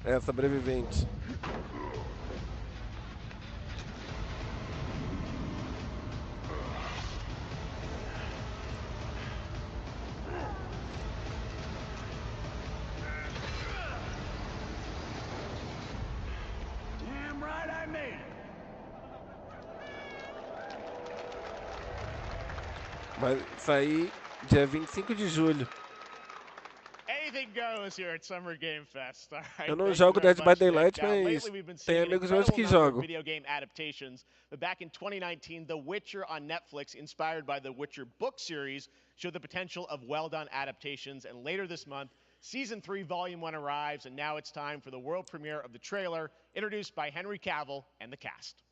É, sobrevivente. Damn right I made it. Vai sair dia 25 de julho. Anything goes here at Summer Game Fest. All right, Eu não thank you jogo very Dead by much, Nick. Daylight, Now, mas lately we've been tem seeing an amigos meus incredible que number of jogam. video game adaptations. But back in 2019, The Witcher on Netflix, inspired by the Witcher book series, showed the potential of well-done adaptations. And later this month, Season 3, Volume 1 arrives, and now it's time for the world premiere of the trailer, introduced by Henry Cavill and the cast.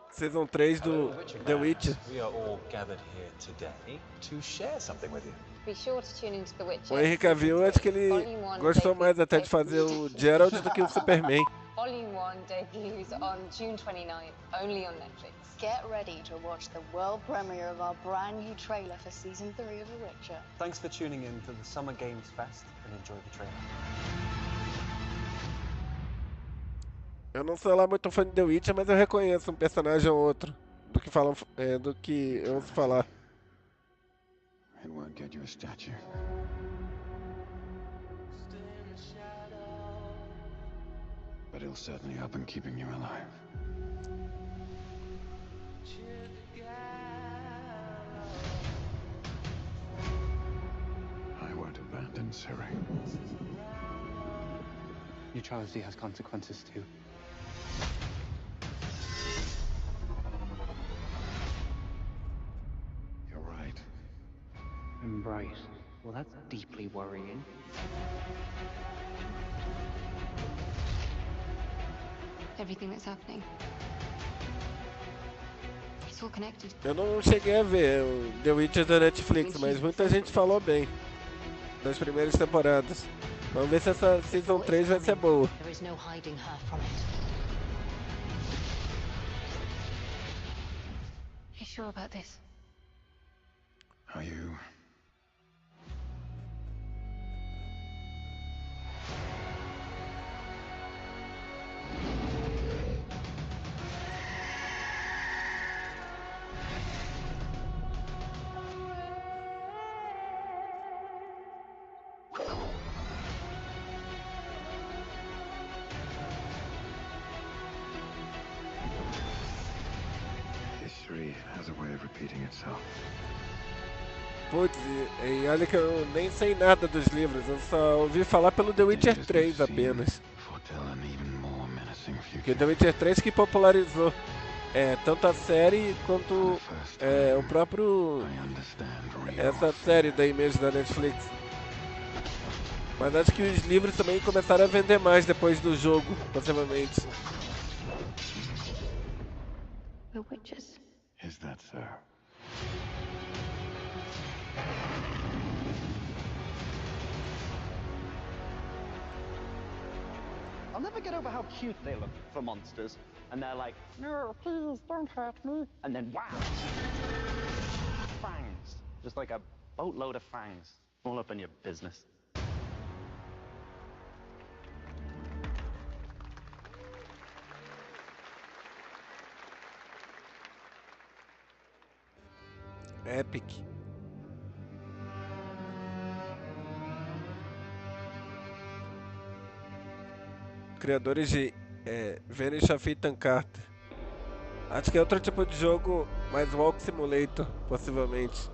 Season 3 do The Witcher. We are all gathered here today to share something with you. Be sure to tune into The Witcher. O Henry Cavill, acho que ele gostou mais até de fazer o Geralt do que o Superman. Volume 1 debuts on June 29th, only on Netflix. Get ready to watch the world premiere of our brand new trailer for Season 3 of The Witcher. Thanks for tuning in to the Summer Games Fest and enjoy the trailer. Eu não sou lá muito fã de The Witcher, mas eu reconheço um personagem ou outro do que falam, do que eu ouço falar. It won't get you a statue. But it'll certainly help in keeping you alive. I won't abandon Ciri. Neutrality has consequences too. You're right. Right. Well, that's deeply worrying. Everything that's happening. It's all connected. Eu não cheguei a ver o The Witcher da Netflix, mas muita gente falou bem das primeiras temporadas. Vamos ver se essa Season 3 vai ser boa. There is no hiding her from it. You sure about this? Are you? History has a way of repeating itself. Putz, e olha que eu nem sei nada dos livros, eu só ouvi falar pelo The Witcher 3 apenas. Que The Witcher 3 que popularizou tanto a série quanto o próprio essa série daí mesmo da Netflix. Mas acho que os livros também começaram a vender mais depois do jogo, possivelmente. We're witches. Is that so? I'll never get over how cute they look for monsters. And they're like, no, please don't hurt me. And then wow! Fangs. Just like a boatload of fangs. All up in your business. Epic. Criadores de Vanish of Ethan Carter. Acho que é outro tipo de jogo, mais Walk Simulator, possivelmente.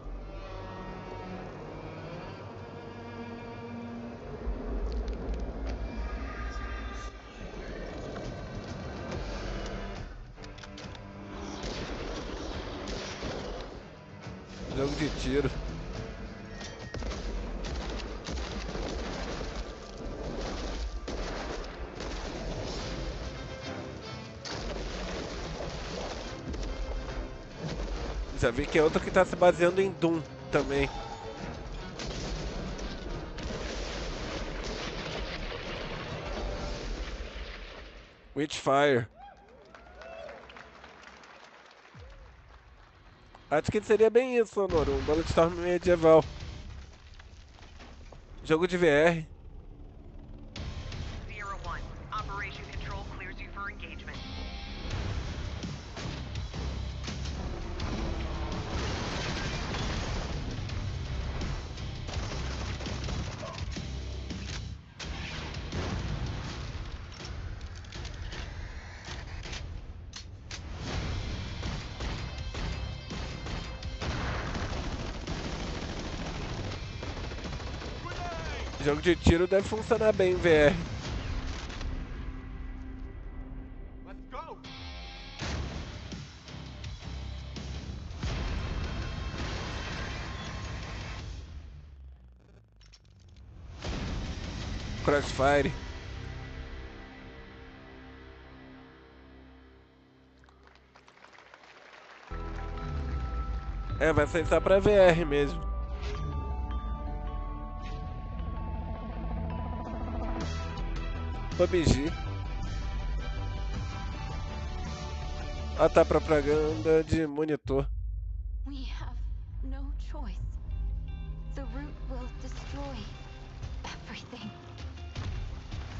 Jogo de tiro. Já vi que é outro que está se baseando em Doom também. Witchfire. Acho que seria bem isso, Sonoro, um Bulletstorm medieval. Jogo de VR. Operation Control clears you for engagement. Jogo de tiro deve funcionar bem em VR. Let's go. Crossfire. É, vai ser só pra VR mesmo. PUBG. Ah, tá, propaganda de monitor. We have no choice. The root will destroy everything.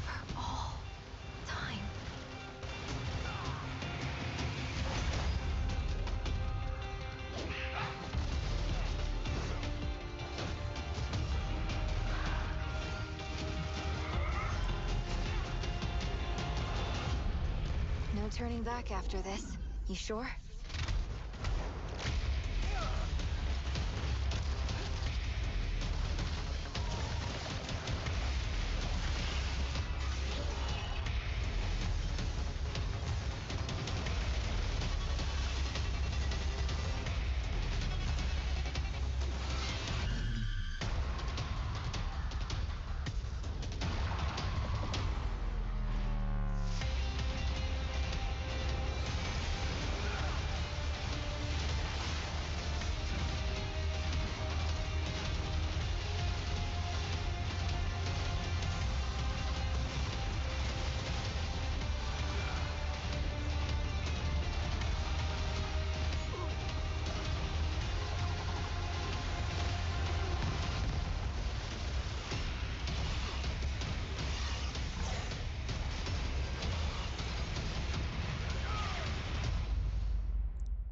For all time. No turning back after this. You sure?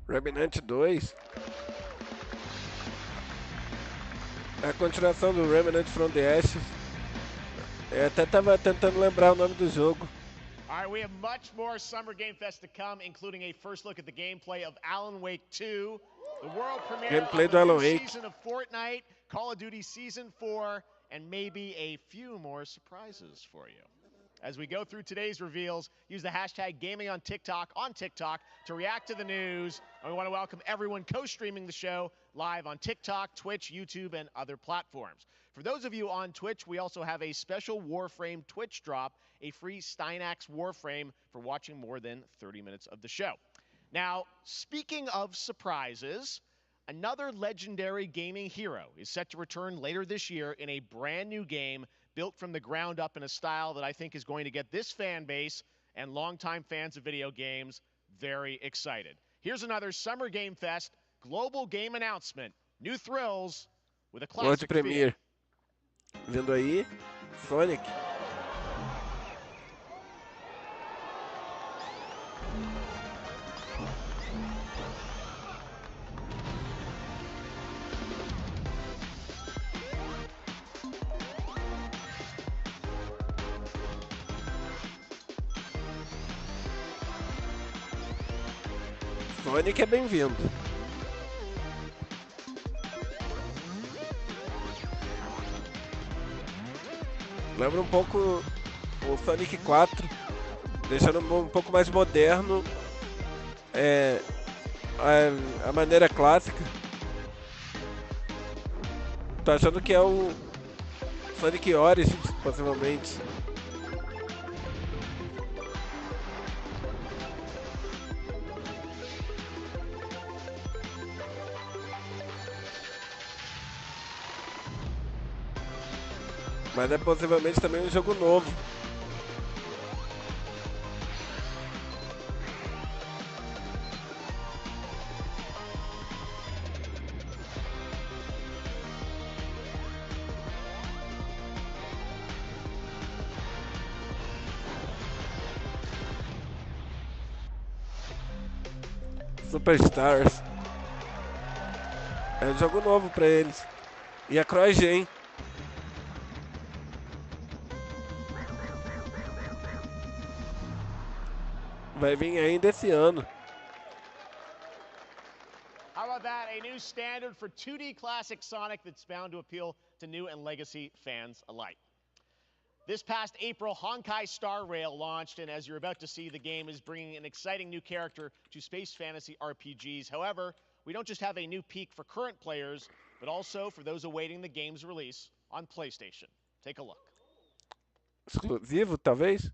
Remnant 2. É a continuação do Remnant from the Ashes. Eu até tava tentando lembrar o nome do jogo. All right, we have much more Summer Game Fest to come, including a first look at the gameplay of Alan Wake 2, the world premiere Gameplay of do the Alan new Wake. season of Fortnite, Call of Duty Season 4, and maybe a few more surprises for you. As we go through today's reveals, use the hashtag gaming on TikTok to react to the news. And we want to welcome everyone co-streaming the show live on TikTok, Twitch, YouTube, and other platforms. For those of you on Twitch, we also have a special Warframe Twitch drop, a free Steinax Warframe for watching more than 30 minutes of the show. Now, speaking of surprises, another legendary gaming hero is set to return later this year in a brand new game built from the ground up in a style that I think is going to get this fan base and longtime fans of video games very excited. Here's another Summer Game Fest global game announcement. New thrills with a World classic Premiere. Vindo aí, Sonic. Sonic é bem-vindo. Lembra um pouco o Sonic 4, deixando um pouco mais moderno a maneira clássica. Tô achando que é o Sonic Origins, possivelmente. Mas é possivelmente também um jogo novo. Superstars. É um jogo novo pra eles. E a CrossGen. Vai vir ainda esse ano. How about that? a new standard for 2D classic Sonic that's bound to appeal to new and legacy fans alike. This past April, Honkai Star Rail launched, and as you're about to see, the game is bringing an exciting new character to space fantasy RPGs. However, we don't just have a new peak for current players, but also for those awaiting the game's release on PlayStation. Take a look. Exclusivo, talvez?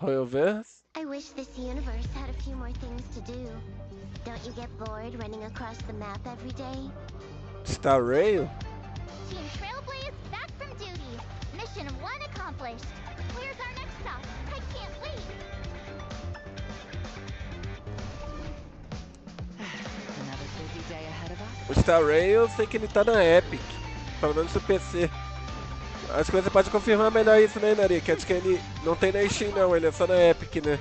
Royalverse? I wish this universe had a few more things to do. Don't you get bored running across the map every day? Star Rail? Team Trailblaze back from duty. Mission 1 accomplished. Where's our next stop? I can't wait. Another busy day ahead of us. O Star Rail eu sei que ele tá na Epic. Pelo menos no PC. Acho que você pode confirmar melhor isso, né, Nari? Que acho que ele não tem na Steam não, ele é só na Epic, né?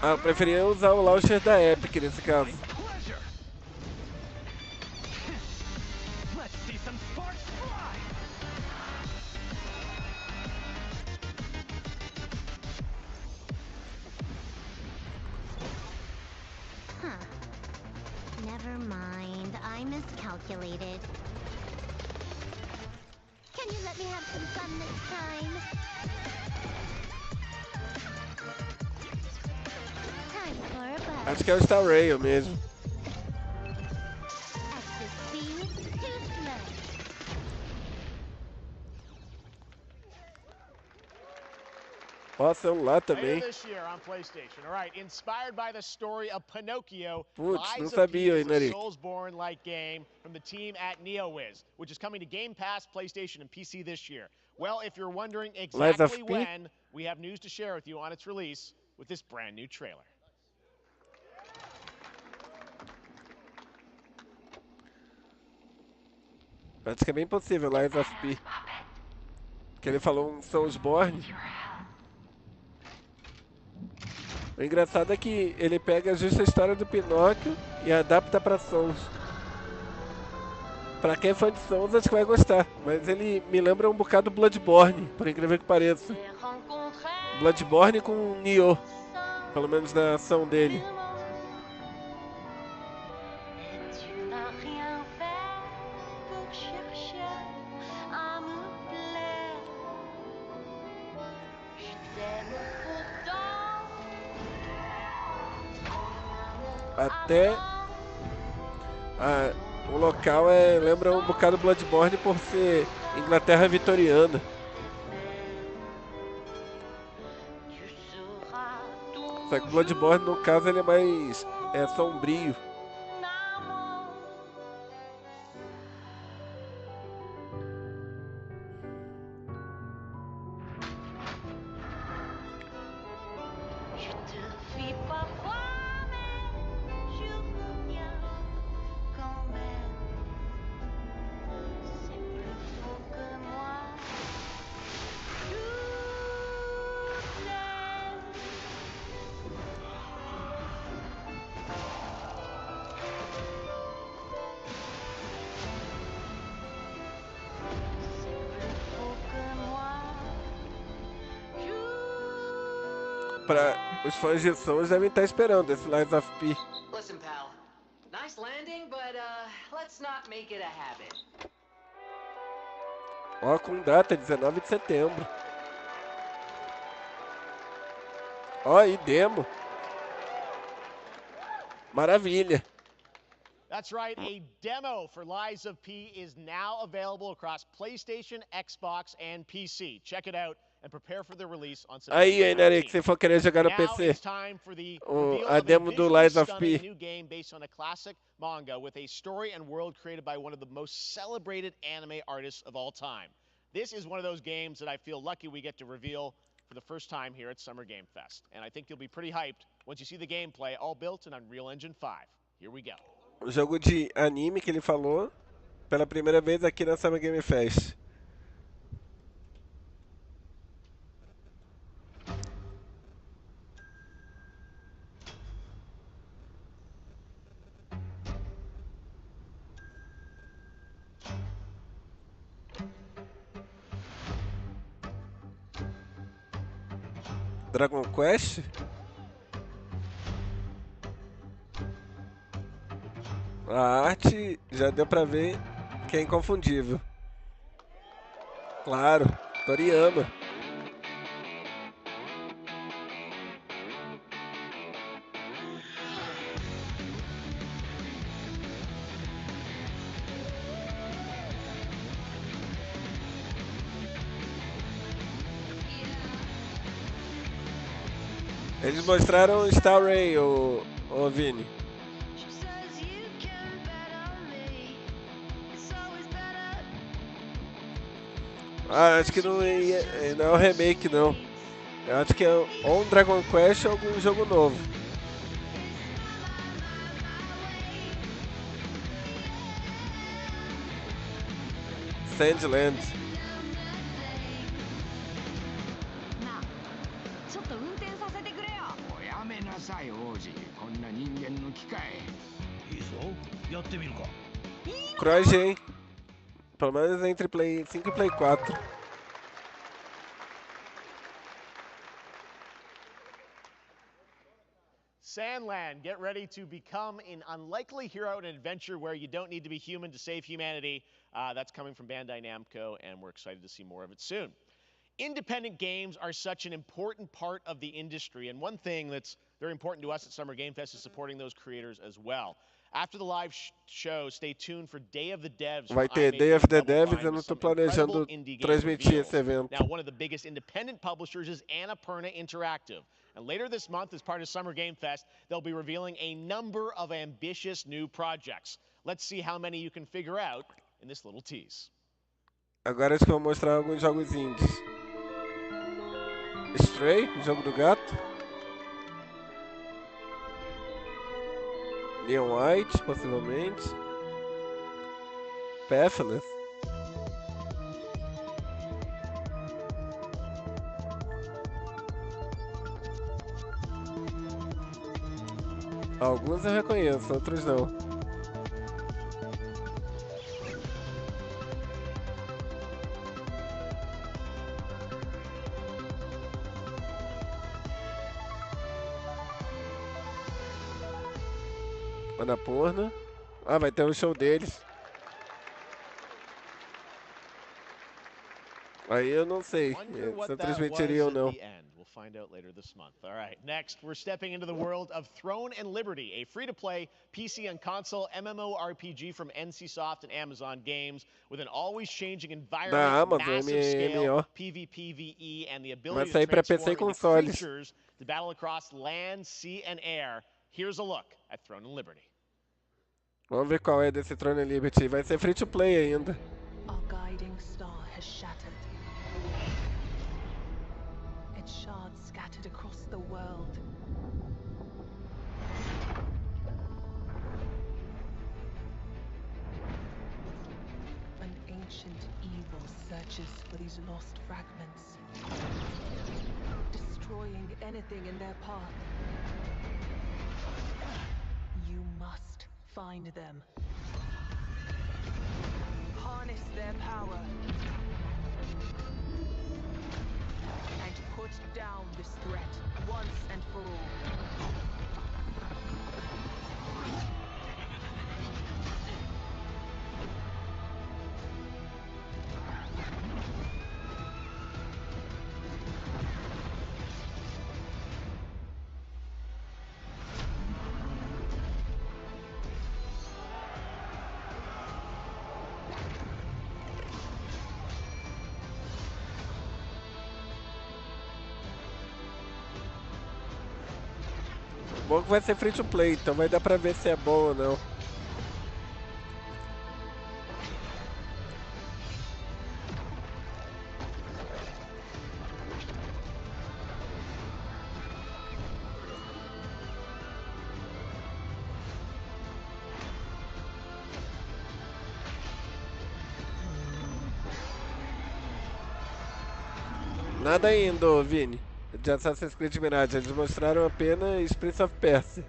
Ah, eu preferia usar o launcher da Epic nesse caso. Never mind, I miscalculated. Can you let me have some fun this time? Time for a buzz. Acho que é o Star Rail mesmo. Extra speed, too slow. Ó, celular também. Later this year on PlayStation. All right, inspired by the story of Pinocchio, Putz, não Lies of P sabia, is a Nari. Soulsborne-like game from the team at NeoWiz, which is coming to Game Pass, PlayStation, and PC this year. Well, if you're wondering exactly when, we have news to share with you on its release with this brand new trailer. Acho que é bem possível, Lies of P. Que ele falou um Soulsborne. O engraçado é que ele pega justo a história do Pinóquio e adapta pra Souls. Pra quem é fã de Souls, acho que vai gostar. Mas ele me lembra um bocado Bloodborne, por incrível que pareça. Bloodborne com Nioh, pelo menos na ação dele. Até o local lembra um bocado Bloodborne por ser Inglaterra vitoriana. Só que Bloodborne, no caso, ele é mais sombrio. Para os fãs de Souls devem estar esperando esse Lies of P. Listen, pal. Nice landing, but let's not make it a habit. Ó, com data 19 de setembro. Ó, e demo. Maravilha. That's right, a demo for Lies of P is now available across PlayStation, Xbox, and PC. Check it out and prepare for the release on September 19th. Aí, Nari, que você for querer jogar no PC. A demo do Lies of P. New game based on a classic manga with a story and world created by one of the most celebrated anime artists of all time. This is one of those games that I feel lucky we get to reveal for the first time here at Summer Game Fest. And I think you'll be pretty hyped once you see the gameplay, all built in Unreal Engine 5. Here we go. O jogo de anime que ele falou pela primeira vez aqui na Summer Game Fest. Dragon Quest? A arte já deu pra ver que é inconfundível. Claro, Toriyama. Eles mostraram Star Rail, ô Vini. Ah, acho que não é o remake, não. Eu acho que é ou um Dragon Quest ou algum jogo novo. Sandland. Cross, hein? Pelo menos entre Play 5 e Play 4. Sandland, get ready to become an unlikely hero in an adventure where you don't need to be human to save humanity. That's coming from Bandai Namco, and we're excited to see more of it soon. Independent games are such an important part of the industry, and one thing that's very important to us at Summer Game Fest is supporting those creators as well. After the live show, stay tuned for Day of the Devs. Vai ter Day of the Devs, eu não estou planejando transmitir esse evento. Now, one of the biggest independent publishers is Annapurna Interactive. And later this month, as part of Summer Game Fest, they'll be revealing a number of ambitious new projects. Let's see how many you can figure out in this little tease. Agora acho que eu vou mostrar alguns jogos indies. Stray, jogo do gato. Neon White, possivelmente. Pathless. Alguns eu reconheço, outros não. Annapurna. Ah, vai ter um show deles. Aí eu não sei se eu transmitiria ou não. We'll find out later this month. All right, next we're stepping into the world of Throne and Liberty, a free-to-play PC and console MMORPG from NCSoft and Amazon Games with an always-changing environment, massive scale, PvPvE, and the ability to transform into creatures to battle across land, sea, and air. Here's a look at Throne and Liberty. Vamos ver qual é desse Throne and Liberty. Vai ser free-to-play ainda. Our guiding star has shattered. Its shards scattered across the world. An ancient evil searches for these lost fragments, destroying anything in their path. You must find them. Harness their power. And put down this threat once and for all. Bom que vai ser free to play, então vai dar pra ver se é bom ou não. Nada ainda, Vini. De Assassin's Creed Mirage, eles mostraram apenas Prince of Persia.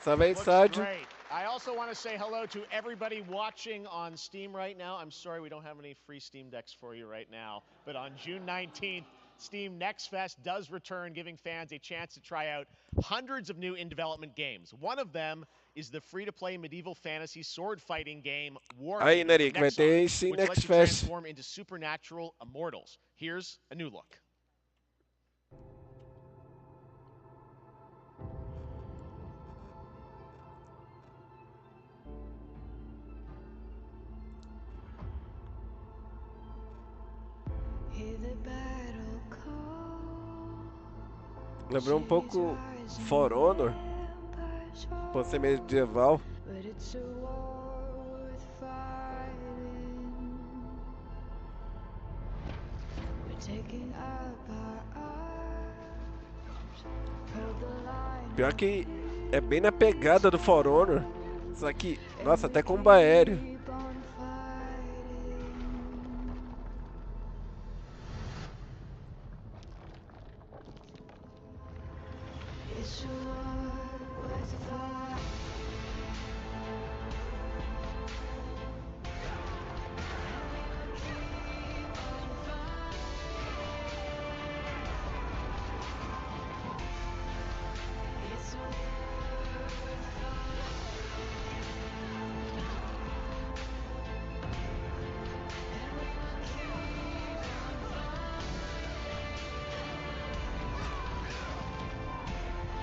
Salve aí, Sádio. I also want to say hello to everybody watching on Steam right now. I'm sorry we don't have any free Steam decks for you right now, but on June 19th, Steam Next Fest does return, giving fans a chance to try out hundreds of new in-development games. One of them is the free-to-play medieval fantasy sword-fighting game War Aí, Naric, vai ter Steam which Next lets you Fest. transform into supernatural immortals. Here's a new look. Lembrou um pouco For Honor, por ser medieval. Pior que é bem na pegada do For Honor, só que, nossa, até combo aéreo.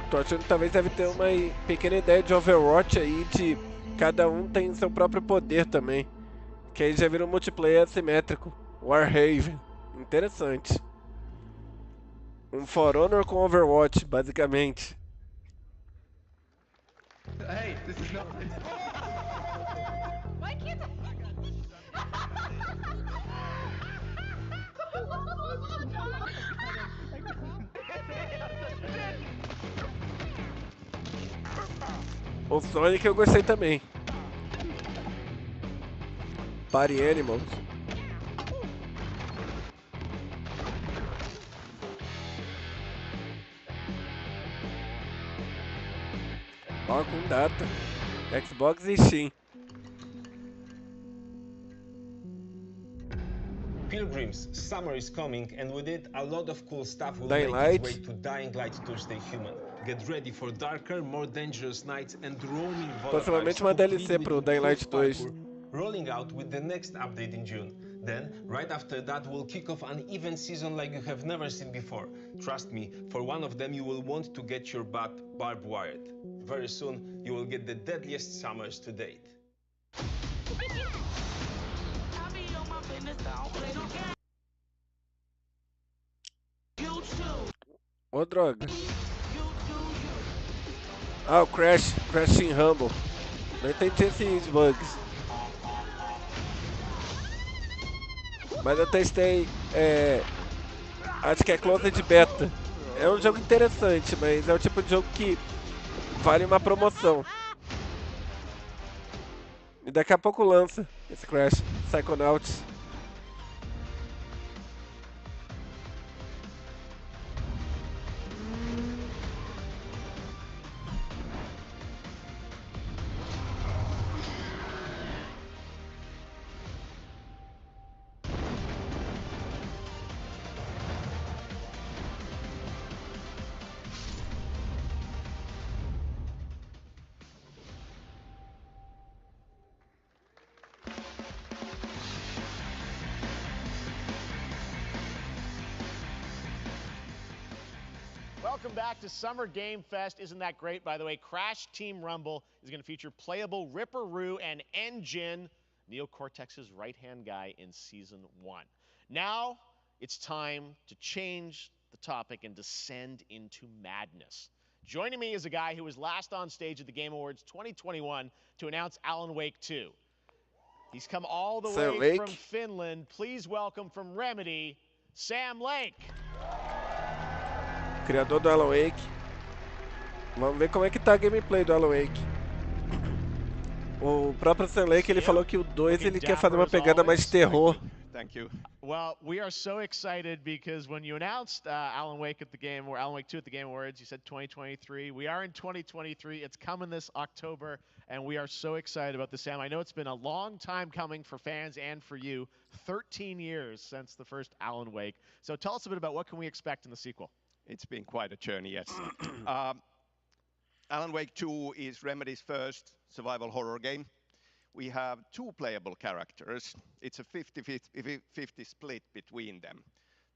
Tô achando que talvez deve ter uma pequena ideia de Overwatch aí, de cada um tem seu próprio poder também. Que aí já vira um multiplayer assimétrico. Warhaven. Interessante. Um For Honor com Overwatch, basicamente. Hey, this is not... Why can't O Sonic eu gostei também. Party Animals. Ó, com data. Xbox e Steam. Pilgrims, summer is coming, and with it, a lot of cool stuff will Dying make its Light. way to Dying Light Tuesday Human. Get ready for darker, more dangerous nights and roaming Possivelmente uma DLC pro Dying Light 2. rolling out with the next update in June. Then, right after that, we'll kick off an event season like you have never seen before. Trust me, for one of them you will want to get your butt barbed wired. Very soon, you will get the deadliest summers to date. Ô, droga. Ah, o Crash em Rumble. Não entendi esses bugs. Mas eu testei, acho que é Closed Beta. É um jogo interessante, mas é o tipo de jogo que vale uma promoção. E daqui a pouco lança esse Crash, Psychonauts. Welcome back to Summer Game Fest. Isn't that great? By the way, Crash Team Rumble is going to feature playable Ripperoo and Engine, Neo Cortex's right-hand guy in Season 1. Now, it's time to change the topic and descend into madness. Joining me is a guy who was last on stage at the Game Awards 2021 to announce Alan Wake 2. He's come all the way from Finland. Please welcome from Remedy, Sam Lake. Criador do Alan Wake. Vamos ver como é que tá a gameplay do Alan Wake. O próprio Sam Lake, ele falou que o 2 ele quer fazer uma pegada mais terror. Thank you. Well, we are so excited because when you announced Alan Wake 2 at the Game Awards, you said 2023. We are in 2023. It's coming this October, and we are so excited about this, Sam. I know it's been a long time coming for fans and for you. 13 years since the first Alan Wake. So tell us a bit about what can we expect in the sequel. It's been quite a journey, yes. Alan Wake 2 is Remedy's first survival horror game. We have 2 playable characters. It's a 50-50 split between them.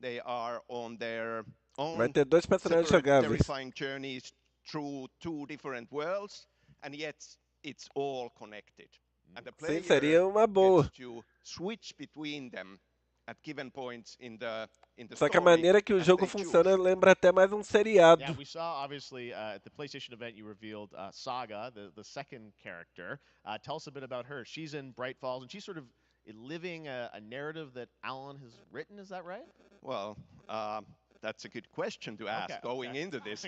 They are on their own Vai ter 2 personagens jogáveis. terrifying journeys through 2 different worlds, and yet it's all connected. And the player Sim, seria uma boa. gets to switch between them at given points in the Só que a maneira que o jogo funciona lembra até mais um seriado. Yeah, we saw, obviously, at the PlayStation event, you revealed Saga, the second character. Tell us a bit about her. She's in Bright Falls, and she's sort of living a narrative that Alan has written. Is that right? Well, that's a good question to ask going into this.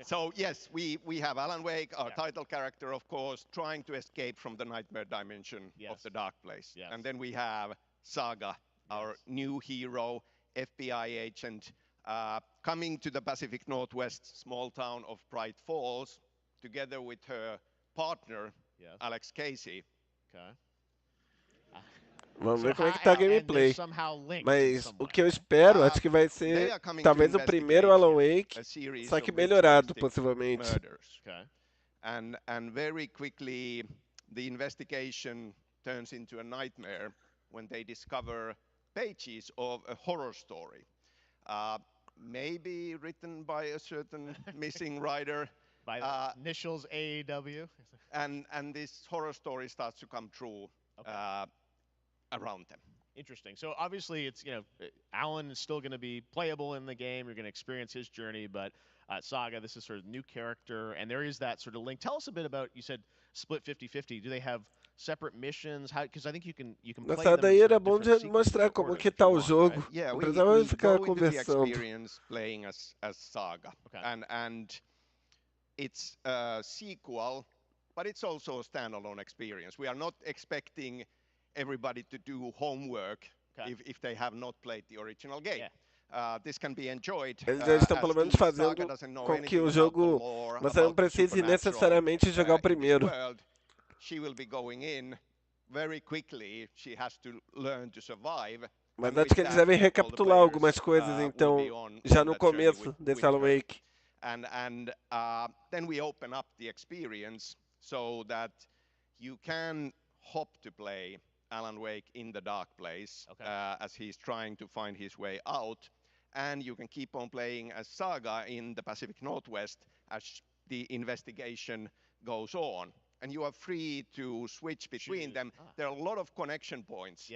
So, yes, we have Alan Wake, our title character, of course, trying to escape from the nightmare dimension of the dark place. And then we have Saga, our new hero, FBI agent, coming to the Pacific Northwest small town of Bright Falls, together with her partner, Alex Casey. Okay. Vamos ver como é que tá a gameplay. Mas o que eu espero, acho que vai ser talvez o primeiro Alan Wake, só que melhorado, possivelmente. Okay. And very quickly, the investigation turns into a nightmare when they discover pages of a horror story, maybe written by a certain missing writer. By the initials AEW. And this horror story starts to come true around them. Interesting. So obviously it's, Alan is still going to be playable in the game. You're going to experience his journey, but Saga, this is sort of new character, and there is that sort of link. Tell us a bit about, you said split 50-50. Do they have separate missions? Because I think you can play Nessa them daí in era bom de mostrar como que tá o jogo. Right? Yeah, Não we precisava ficar go into the conversando. experience playing as Saga. And it's a sequel, but it's also a standalone experience. We are not expecting everybody to do homework if they have not played the original game. This can be enjoyed. Eles já estão pelo menos fazendo com que o jogo você não precise necessariamente jogar o primeiro. She will be going in very quickly. She has to learn to survive. Mas acho que eles devem recapitular algumas coisas, então, já no começo desse Alan Wake. And then we open up the experience so that you can hop to play Alan Wake in the dark place as he's trying to find his way out. And you can keep on playing as Saga in the Pacific Northwest as the investigation goes on. And you are free to switch between them. There are a lot of connection points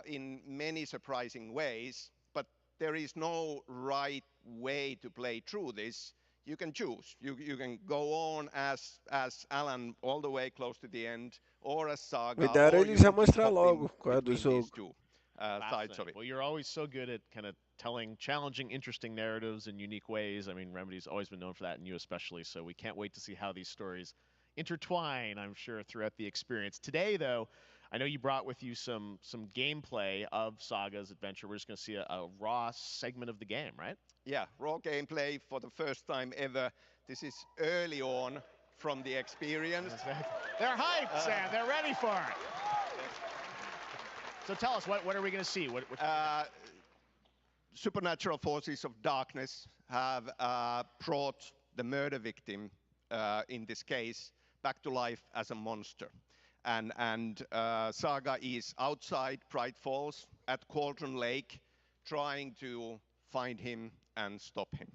in many surprising ways, but there is no right way to play through this. You can choose. You can go on as Alan all the way close to the end, or as Saga. O ideal era ele já mostrar logo qual é do jogo. Sides of it. Well, you're always so good at kind of telling challenging, interesting narratives in unique ways. I mean, Remedy's always been known for that, and you especially. So we can't wait to see how these stories intertwine, I'm sure, throughout the experience. Today, though, I know you brought with you some gameplay of Saga's adventure. We're just going to see a raw segment of the game, right? Yeah, raw gameplay for the first time ever. This is early on from the experience. They're hyped, Sam. They're ready for it. So tell us, what are we going to see? Supernatural forces of darkness have brought the murder victim, in this case, back to life as a monster. And Saga is outside Bright Falls at Cauldron Lake, trying to find him and stop him.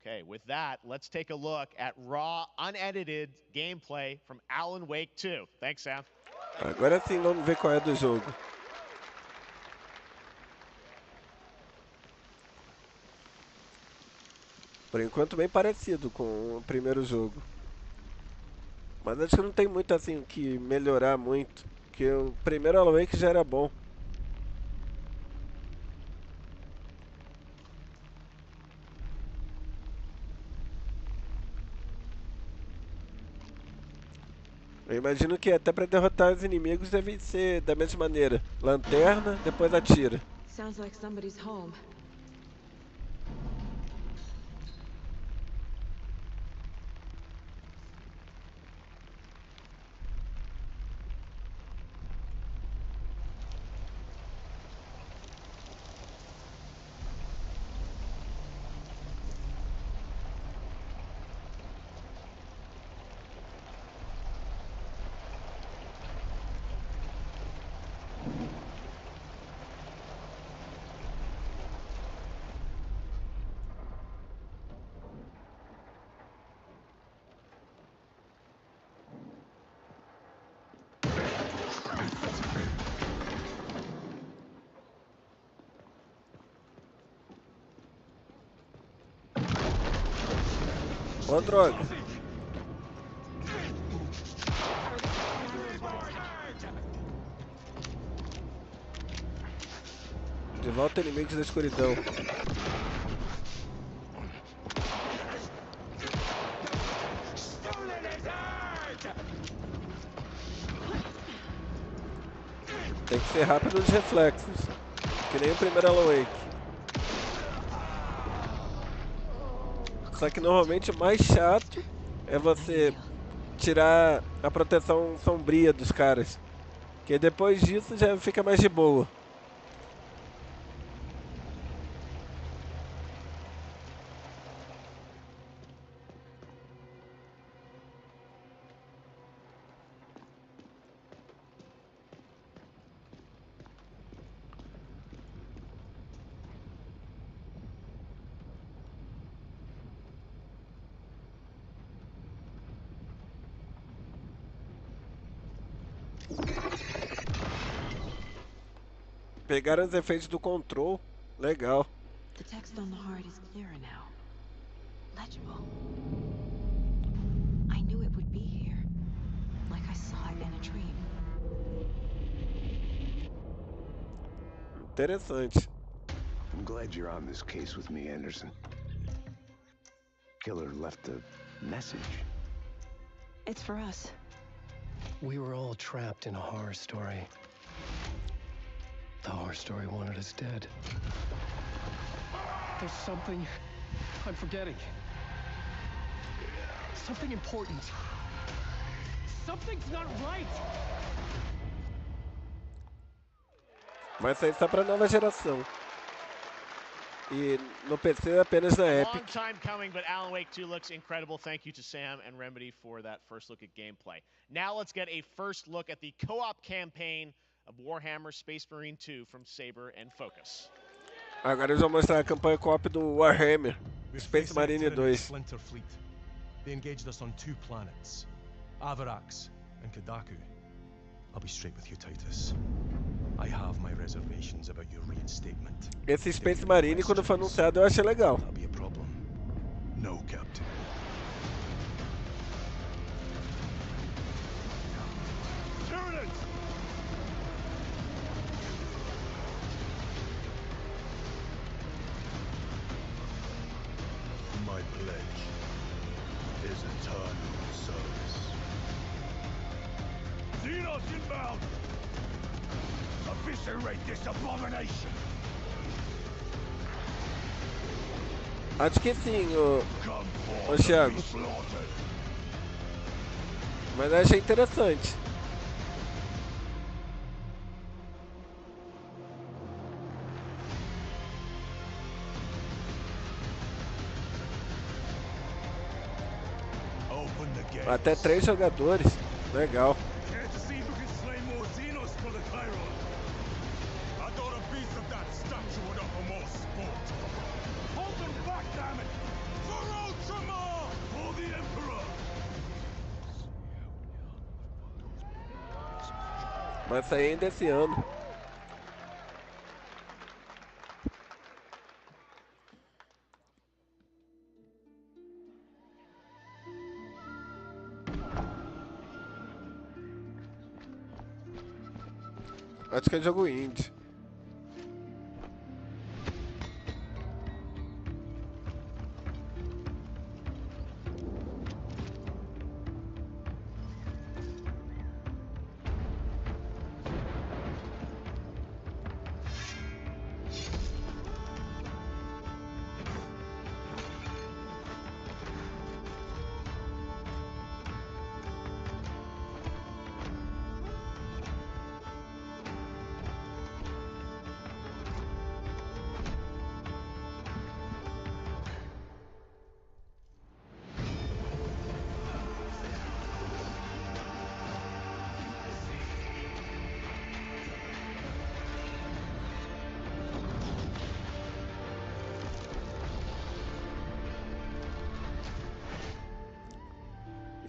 Okay, with that, let's take a look at raw, unedited gameplay from Alan Wake 2. Thanks, Sam. Agora sim, vamos ver qual é do jogo. Por enquanto, bem parecido com o primeiro jogo. Mas acho que não tem muito assim o que melhorar muito, porque o primeiro Alan Wake já era bom. Eu imagino que até para derrotar os inimigos deve ser da mesma maneira. Lanterna, depois atira. Sounds like somebody's home. Ó, droga. De volta inimigos da escuridão. Tem que ser rápido nos reflexos. Que nem o primeiro Alan Wake. Só que normalmente o mais chato é você tirar a proteção sombria dos caras. Que depois disso já fica mais de boa. Pegaram os efeitos do control. Legal. The text on the heart is clearer now. Legible. I knew it would be here. Like I saw it in a dream. Interessante. I'm glad you're on this case with me, Anderson. Killer left a message. It's for us. We were all trapped in a horror story. The horror story wanted us dead. There's something I'm forgetting. Something important. Something's not right. Vai sair só pra nova geração. E no PC apenas na Epic. Long time coming, but Alan Wake 2 looks incredible. Thank you to Sam and Remedy for that first look at gameplay. Now let's get a first look at the co-op campaign of Warhammer Space Marine 2 from Saber and Focus. Agora eles vão mostrar a campanha co-op do Warhammer Space Marine 2. Splinter fleet. They engaged us on 2 planets, Avarax and Kadaku. I'll be straight with you, Titus. I have my reservations about your reinstatement. Esse Space Marine, quando foi anunciado, eu achei legal. That'll be a problem. No, Captain. My pledge is eternal service. Xenos inbound! Eviscerate this abomination! Acho que sim, o Thiago. Mas eu achei interessante. Até 3 jogadores. Legal. Vai sair ainda esse ano. Acho que é jogo indie.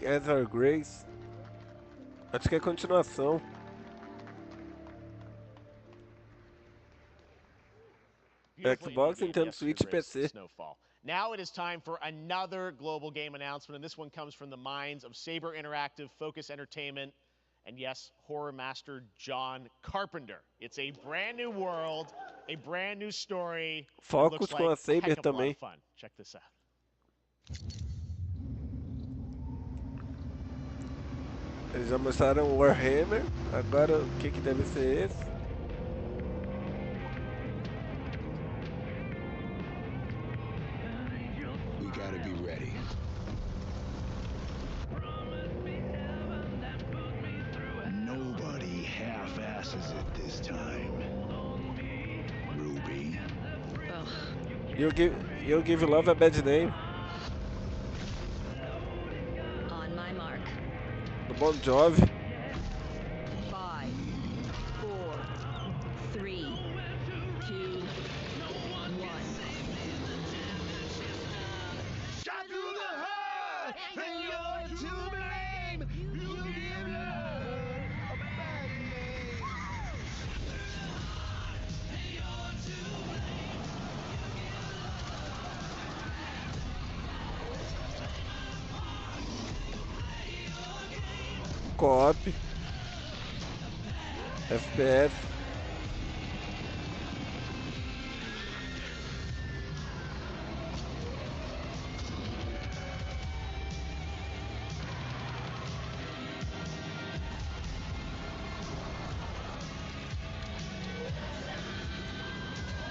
as Our Grace. Acho que é continuação. Xbox, Nintendo Switch e PC. Snowfall. Now it is time for another global game announcement, and this one comes from the minds of Saber Interactive, Focus Entertainment, and yes, horror master John Carpenter. It's a brand new world, a brand new story. Focus com a Saber também. Fun. Check this out. Eles já mostraram Warhammer, agora o que deve ser esse? We gotta be ready. Nobody half-asses it this time. Ruby. You'll give love a bad name. On my mark. Do Bon Jovi. 5, 4, 3, 2, 1. Shot through the heart, and you're to blame. You give love a bad name. Co-op. FPS.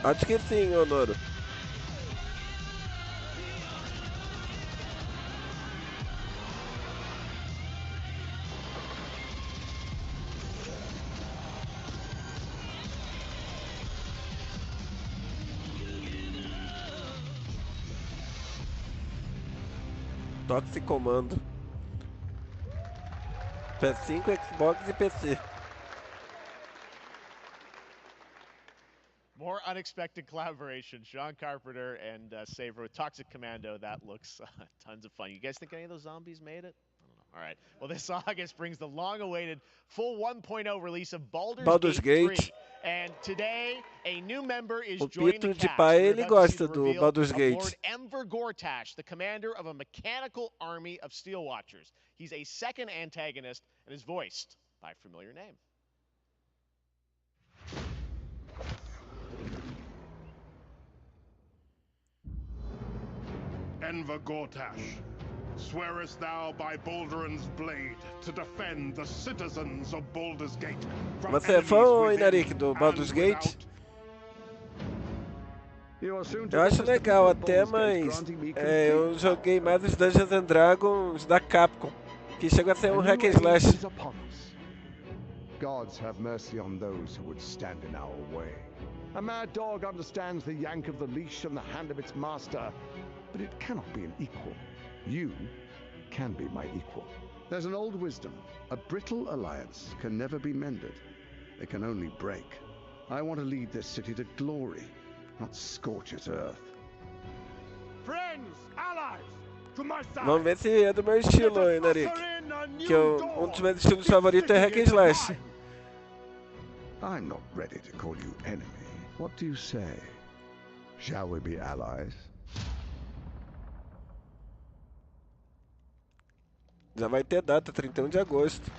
Acho que sim, Honoro. Toxic Commando. PS5, Xbox e PC. More unexpected collaboration. John Carpenter and Saber with Toxic Commando. That looks tons of fun. You guys think any of those zombies made it? I don't know. All right. Well, this August brings the long-awaited full 1.0 release of Baldur's Gate 3. And today, a new member is joining the cast. Ele gosta do Baldur's Gate. Lord Enver Gortash, the commander of a mechanical army of Steel Watchers. He's a second antagonist and is voiced by a familiar name. Enver Gortash, swearest thou by Balduran's blade to defend the citizens of Baldur's Gate from Você é fã, Inarik, do Baldur's Gate? Eu acho legal até, mas eu joguei mais os Dungeons and Dragons da Capcom, que chega a ser um hack and slash. Gods have mercy on those who would stand in our way. A mad dog understands the yank of the leash and the hand of its master, but it cannot be an equal. You can be my equal. There's an old wisdom. A brittle alliance can never be mended. They can only break. I want to lead this city to glory, not scorch its earth. Friends, allies, to my side. Vamos ver se é do meu estilo, Inarik. Que um dos meus estilos favoritos é hack and slash. I'm not ready to call you enemy. What do you say? Shall we be allies? Já vai ter data, 31 de agosto.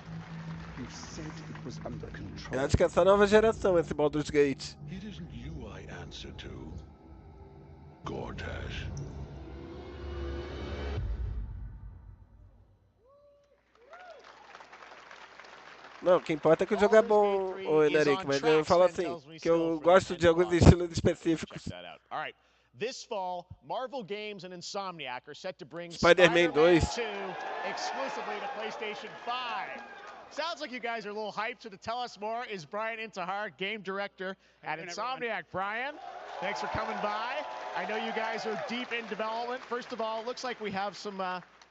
Eu acho que é só nova geração esse Baldur's Gate. It isn't you I answer to, Gortash. Não, o que importa é que o jogo é bom, Inarik, mas eu falo assim, que eu gosto de alguns estilos específicos. This fall, Marvel Games and Insomniac are set to bring Spider-Man 2 exclusively to PlayStation 5. Sounds like you guys are a little hyped, so to tell us more is Brian Intihar, game director at Insomniac. Brian, thanks for coming by. I know you guys are deep in development. First of all, it looks like we have some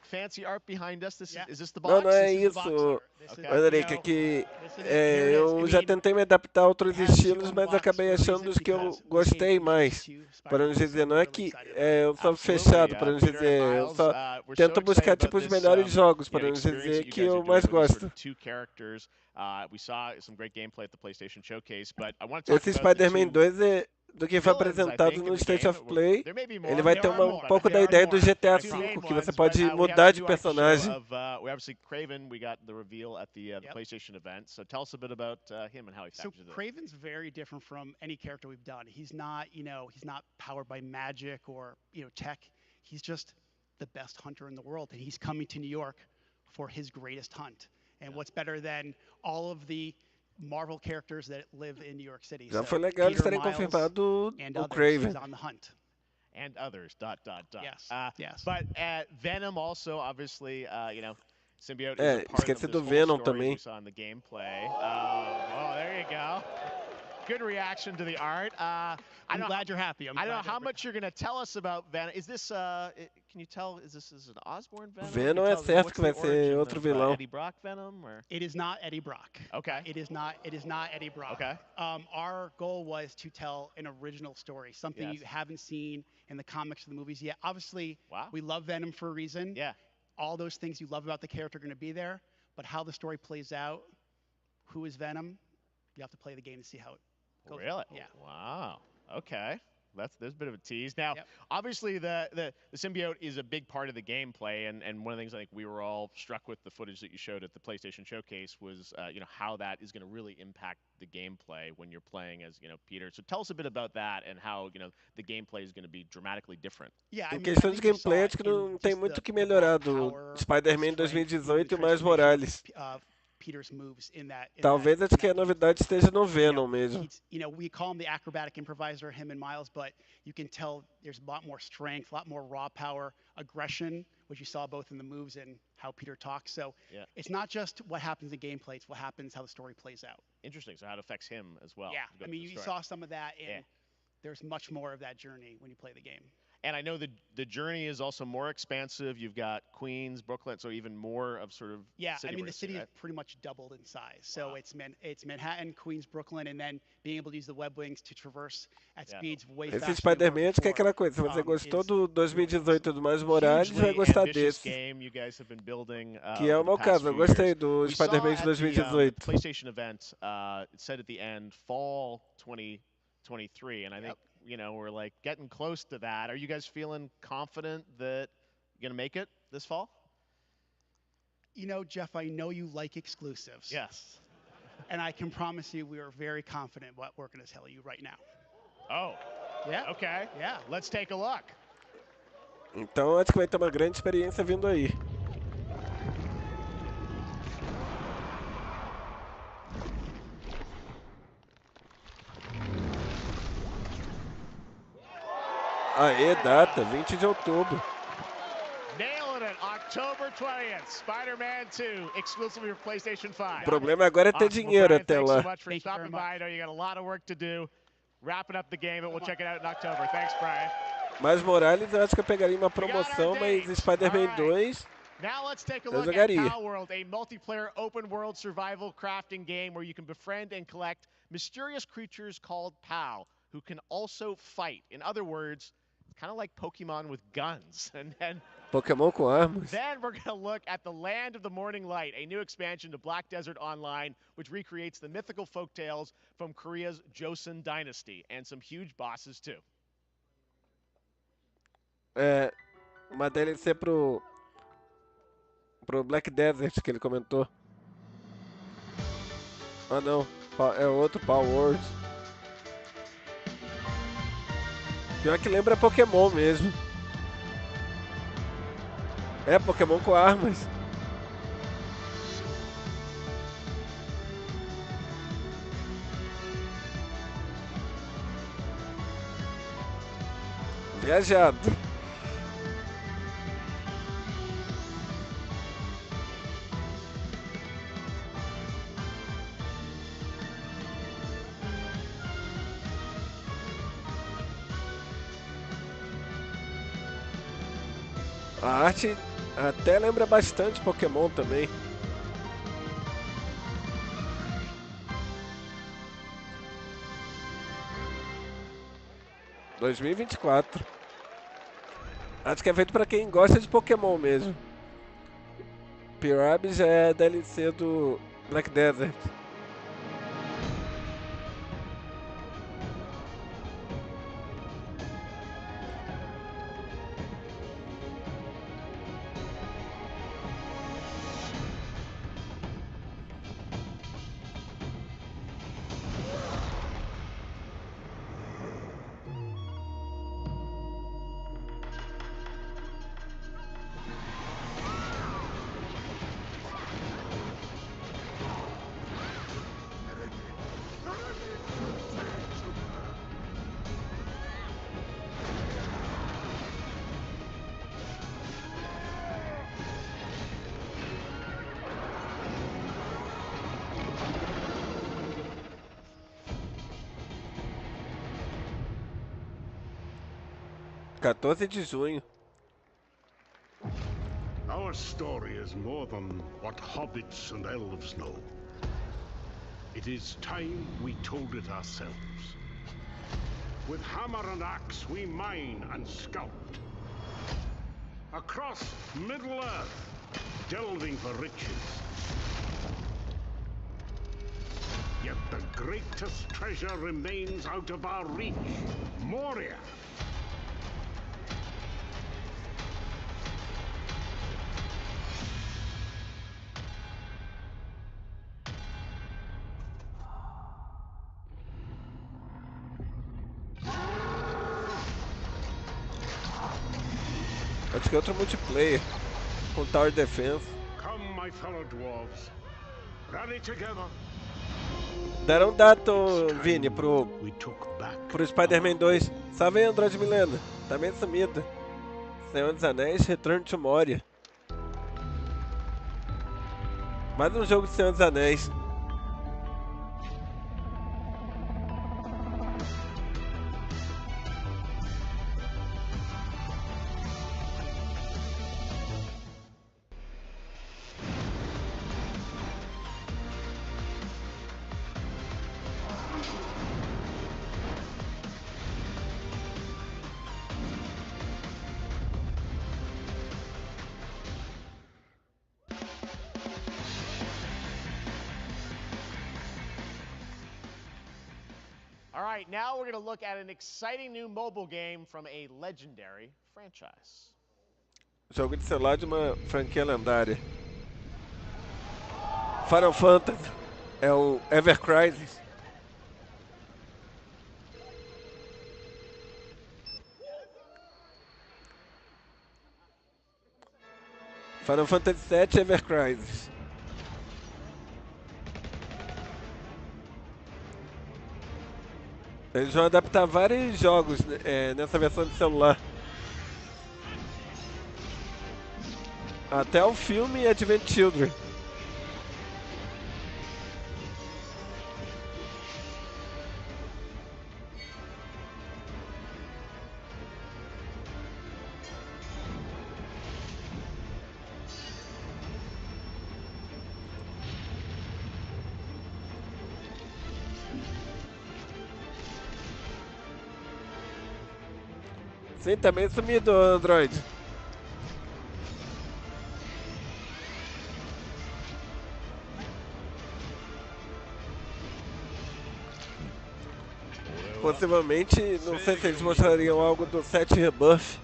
fancy art behind us. Is this the Não, box? não é This is the isso. box art. This is- Olha, Rick, you know, que this is it. Here it is. eu I já mean, tentei me adaptar a outros it has two estilos, on the mas box acabei for a achando reason, os que eu because we gostei came mais. to Para não Spider-Man, dizer, so não we're é really que excited about it. eu sou Absolutely, fechado, para não Peter and dizer, eu Miles, só we're tento so buscar excited tipo about os this, melhores jogos, you para know, não experience dizer that you que guys are eu doing mais with these sort gosto. of two characters. We saw some great gameplay at the PlayStation Showcase, but I want to talk Esse about the Spider-Man two 2 é do que foi villains, I apresentado think, no in the State game. of Play. There may be more. Ele vai There ter are um more. pouco da There are ideia do more. GTA Two main V, que ones, você pode but, we mudar have de to do our show personagem. of, we obviously Craven. We got the reveal at the PlayStation event. So tell us a bit about him and how he So factors in. Craven's very different from any character we've done. He's not, he's not powered by magic or, tech. He's just the best hunter in the world, and he's coming to New York for his greatest hunt. And what's better than all of the Marvel characters that live in New York City? Já So foi legal eles Peter, terem Miles, confirmado and o others. Craven. He's on the hunt. And others. ... Yes. Yes. But Venom also, obviously, symbiote is É, a part of esqueci this do whole Venom story também. we saw in the gameplay. Oh, there you go. Good reaction to the art. I'm glad you're happy. I don't know how much you're going to tell us about Venom. Is this, can you tell, is this an Osborn Venom? Venom Can you é tell certo what's que vai the ser origin outro of, vilão. Eddie Brock Venom? Or? It is not Eddie Brock. Okay. It is not Eddie Brock. Okay. Our goal was to tell an original story, something Yes. you haven't seen in the comics or the movies yet. Obviously, Wow. we love Venom for a reason. Yeah. All those things you love about the character are going to be there, but how the story plays out, who is Venom, you have to play the game to see how it goes. Really? Yeah. Wow. Okay. There's a bit of a tease. Now, obviously, the symbiote is a big part of the gameplay, and one of the things I think we were all struck with the footage that you showed at the PlayStation Showcase was, how that is going to really impact the gameplay when you're playing as, Peter. So tell us a bit about that and how, the gameplay is going to be dramatically different. Yeah, I Em mean, questão I de think you saw gameplay, it acho que in não tem just muito o the que melhorar do power, Spider-Man strength, 2018 e the mais transformation Morales. of Peter's moves in that. Talvez acho que a novidade esteja no Venom mesmo. We call him the acrobatic improviser, him and Miles, but you can tell there's a lot more strength, a lot more raw power, aggression, which you saw both in the moves and how Peter talks. So it's not just what happens in gameplay, it's what happens, how the story plays out. Interesting. So how it affects him as well. Yeah, Go I mean, through the you story. saw some of that, and there's much more of that journey when you play the game. And I know the journey is also more expansive. You've got Queens, Brooklyn, so even more of sort of Yeah, city I mean, the racing, city right? is pretty much doubled in size. So it's Manhattan, Queens, Brooklyn, and then being able to use the web wings to traverse at speeds way faster. Esse Spider-Man acho que é aquela coisa, se você gostou do 2018 do Mais Morales, vai gostar ambitious desse. game you guys have been building, Que é o over the meu past caso, eu few gostei years. do We saw Spider-Man de at the, 2018. PlayStation event, it said at the end, fall 2023, and I think, we're like getting close to that. Are you guys feeling confident that you're going to make it this fall? Jeff, I know you like exclusives. Yes. And I can promise you we are very confident what we're going to tell you right now. Oh. Yeah. Okay. Yeah. Let's take a look. Então acho que vai ter uma grande experiência vindo aí. Aê, data, 20 de outubro. Nailing it, October 20th, Spider-Man 2, exclusively for PlayStation 5. O problema agora é ter Awesome. dinheiro Well, Brian, até thanks lá. so much for stopping by. I know you got a lot of work to do. Wrapping up the game, but we'll check it out in October. Thanks, Brian. Mas Morales eu acho que eu pegaria uma promoção, mas Spider-Man 2 Now let's take a eu look at jogaria. Pal World, a multiplayer open world survival crafting game where you can befriend and collect mysterious creatures called Pal, who can also fight. In other words, kind of like Pokemon with guns. And Pokémon com armas. then we're going to look at the Land of the Morning Light, a new expansion to Black Desert Online, which recreates the mythical folktales from Korea's Joseon dynasty, and some huge bosses too. É, uma DLC pro Black Desert que ele comentou. Ah não, é outro Power World. Pior que lembra Pokémon mesmo. É Pokémon com armas. Viajado. A arte Até lembra bastante Pokémon também. ...2024. Acho que é feito pra quem gosta de Pokémon mesmo. Pirab já é DLC do Black Desert. ...14 de junho. Our story is more than what hobbits and elves know. It is time we told it ourselves. With hammer and axe we mine and sculpt. Across Middle-earth, delving for riches. Yet the greatest treasure remains out of our reach. Moria. Acho que é outro multiplayer. Com Tower Defense. Come, my fellow dwarves. Rally together. Deram data, Vini, pro Spider-Man 2. Salve aí, Android Milena. Tá meio sumida. Senhor dos Anéis, Return to Moria. Mais um jogo de Senhor dos Anéis. All right, now we're going to look at an exciting new mobile game from a legendary franchise. Jogo de celular de uma franquia lendária. Final Fantasy. É o Ever Crisis. Final Fantasy VII Ever Crisis. Eles vão adaptar vários jogos nessa versão de celular. Até o filme Advent Children. Sim, também sumido o Android. Possivelmente, não sei se eles mostrariam algo do 7 Rebuff.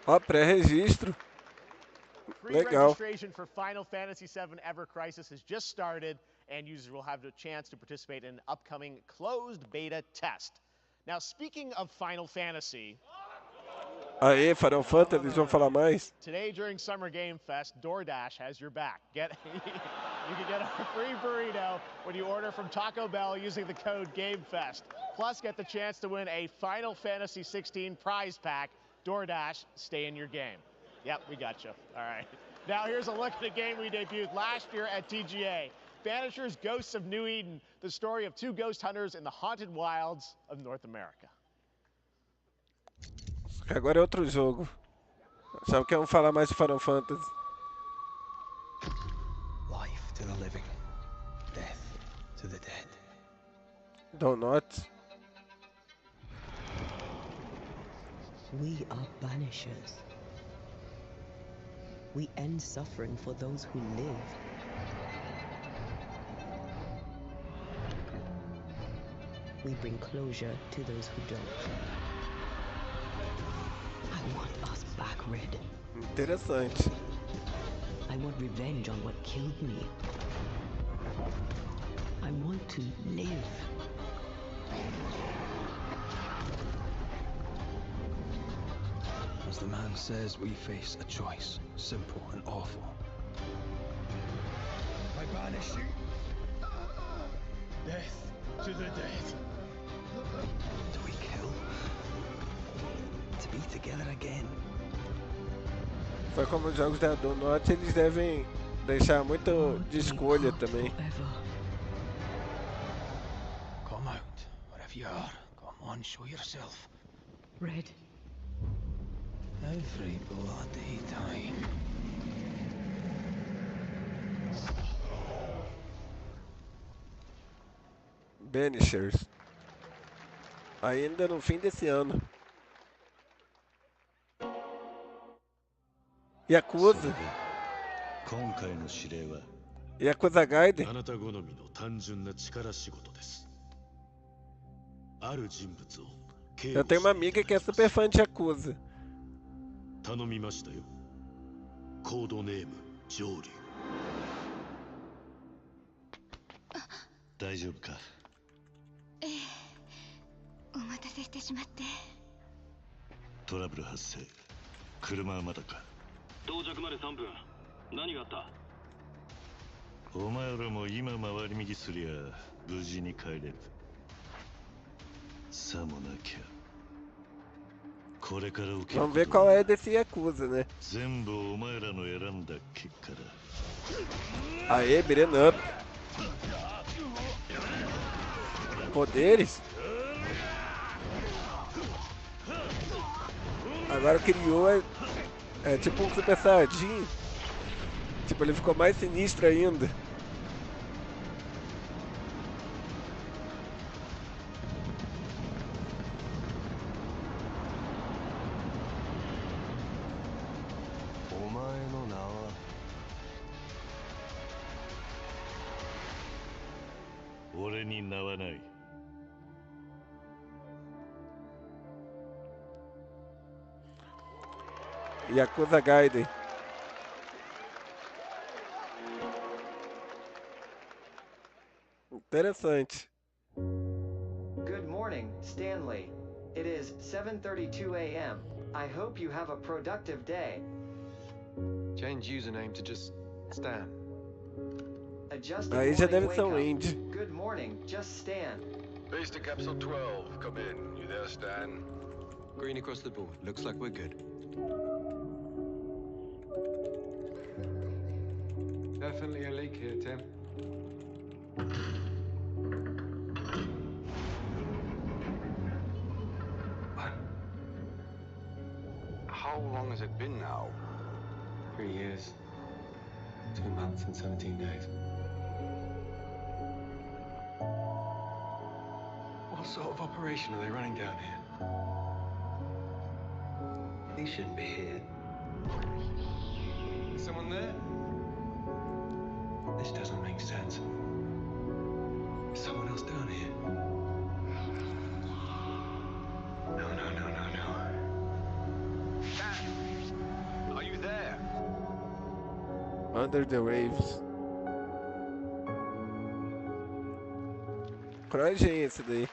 Ó, pré-registro. Legal. Pre-registration for Final Fantasy VII Ever Crisis has just started, and users will have the chance to participate in an upcoming closed beta test. Now, speaking of Final Fantasy... Aê, Final Fantasy, eles vão falar mais? Today, during Summer Game Fest, DoorDash has your back. You can get a free burrito when you order from Taco Bell using the code GameFest. Plus, get the chance to win a Final Fantasy XVI prize pack. DoorDash, stay in your game. Yep, we got you. All right. Now here's a look at the game we debuted last year at TGA. Banishers Ghosts of New Eden, the story of two ghost hunters in the haunted wilds of North America. Agora é outro jogo. Achava que iam falar mais de Final Fantasy. Life to the living, death to the dead. Donuts. We are banishers. We end suffering for those who live. We bring closure to those who don't. I want us back, Red. Interessante. I want revenge on what killed me. I want to live. As the man says, we face a choice, simple and awful. I banish you. Death to the dead. Do we kill? To be together again. Foi como os jogos da Donut, eles devem deixar muito de escolha também. Come out, wherever you are. Come on, show yourself. Red. Every bloody time. Banishers. Ainda no fim desse ano. Yakuza. Yakuza Gaiden. Eu tenho uma amiga que é super fã de Yakuza. 頼みましたよ。コードネーム上流。大丈夫か？ええ、お待たせしてしまって。トラブル発生。車はまだか？到着まで3分。何があった？お前らも今回り右すりゃ無事に帰れる。さもなきゃ。 Vamos ver qual é desse Yakuza, né? Aê, beating up. Poderes? Agora o Kiryu é tipo um Super Saiyajin. Tipo, ele ficou mais sinistro ainda. Yakuza Gaiden. Interessante. Good morning, Stanley. It is 7:32 a.m. I hope you have a productive day. Change username to just Stan. Adjusting Aí já deve morning ser um wake indie. up. Good morning, just Stan. Base to Capsule 12, come in. You there, Stan? Green across the board. Looks like we're good. Definitely a leak here, Tim. How long has it been now? 3 years. 2 months and 17 days. What sort of operation are they running down here? He shouldn't be here. Is someone there? This doesn't make sense. Is someone else down here? No. Are you there? Under the Waves. Coragem esse daí.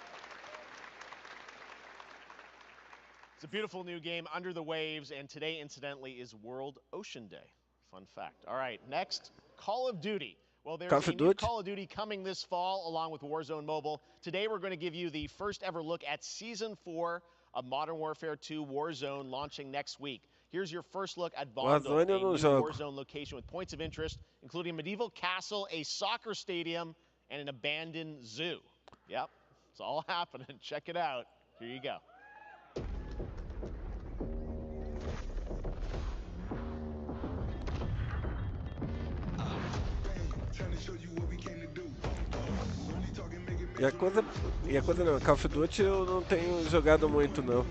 It's a beautiful new game, Under the Waves, and today, incidentally, is World Ocean Day. Fun fact. All right, next, Call of Duty. Well, there's a new Call of Duty coming this fall, along with Warzone Mobile. Today, we're going to give you the first ever look at Season 4 of Modern Warfare 2 Warzone, launching next week. Here's your first look at Warzone Vondel, eu a não new jogo. Warzone location with points of interest, including a medieval castle, a soccer stadium, and an abandoned zoo. Yep, it's all happening. Check it out. Here you go. E a coisa não, Call of Duty eu não tenho jogado muito não.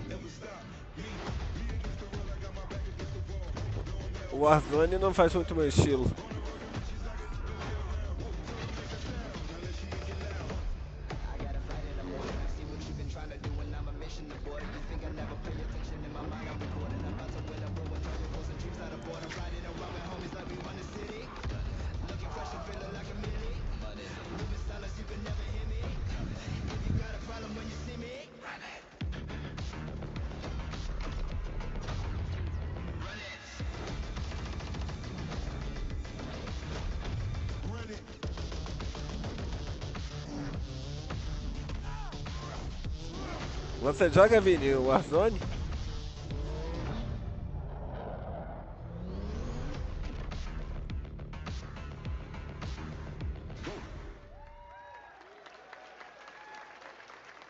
O Warzone não faz muito meu estilo. Você joga, Vini, o Warzone?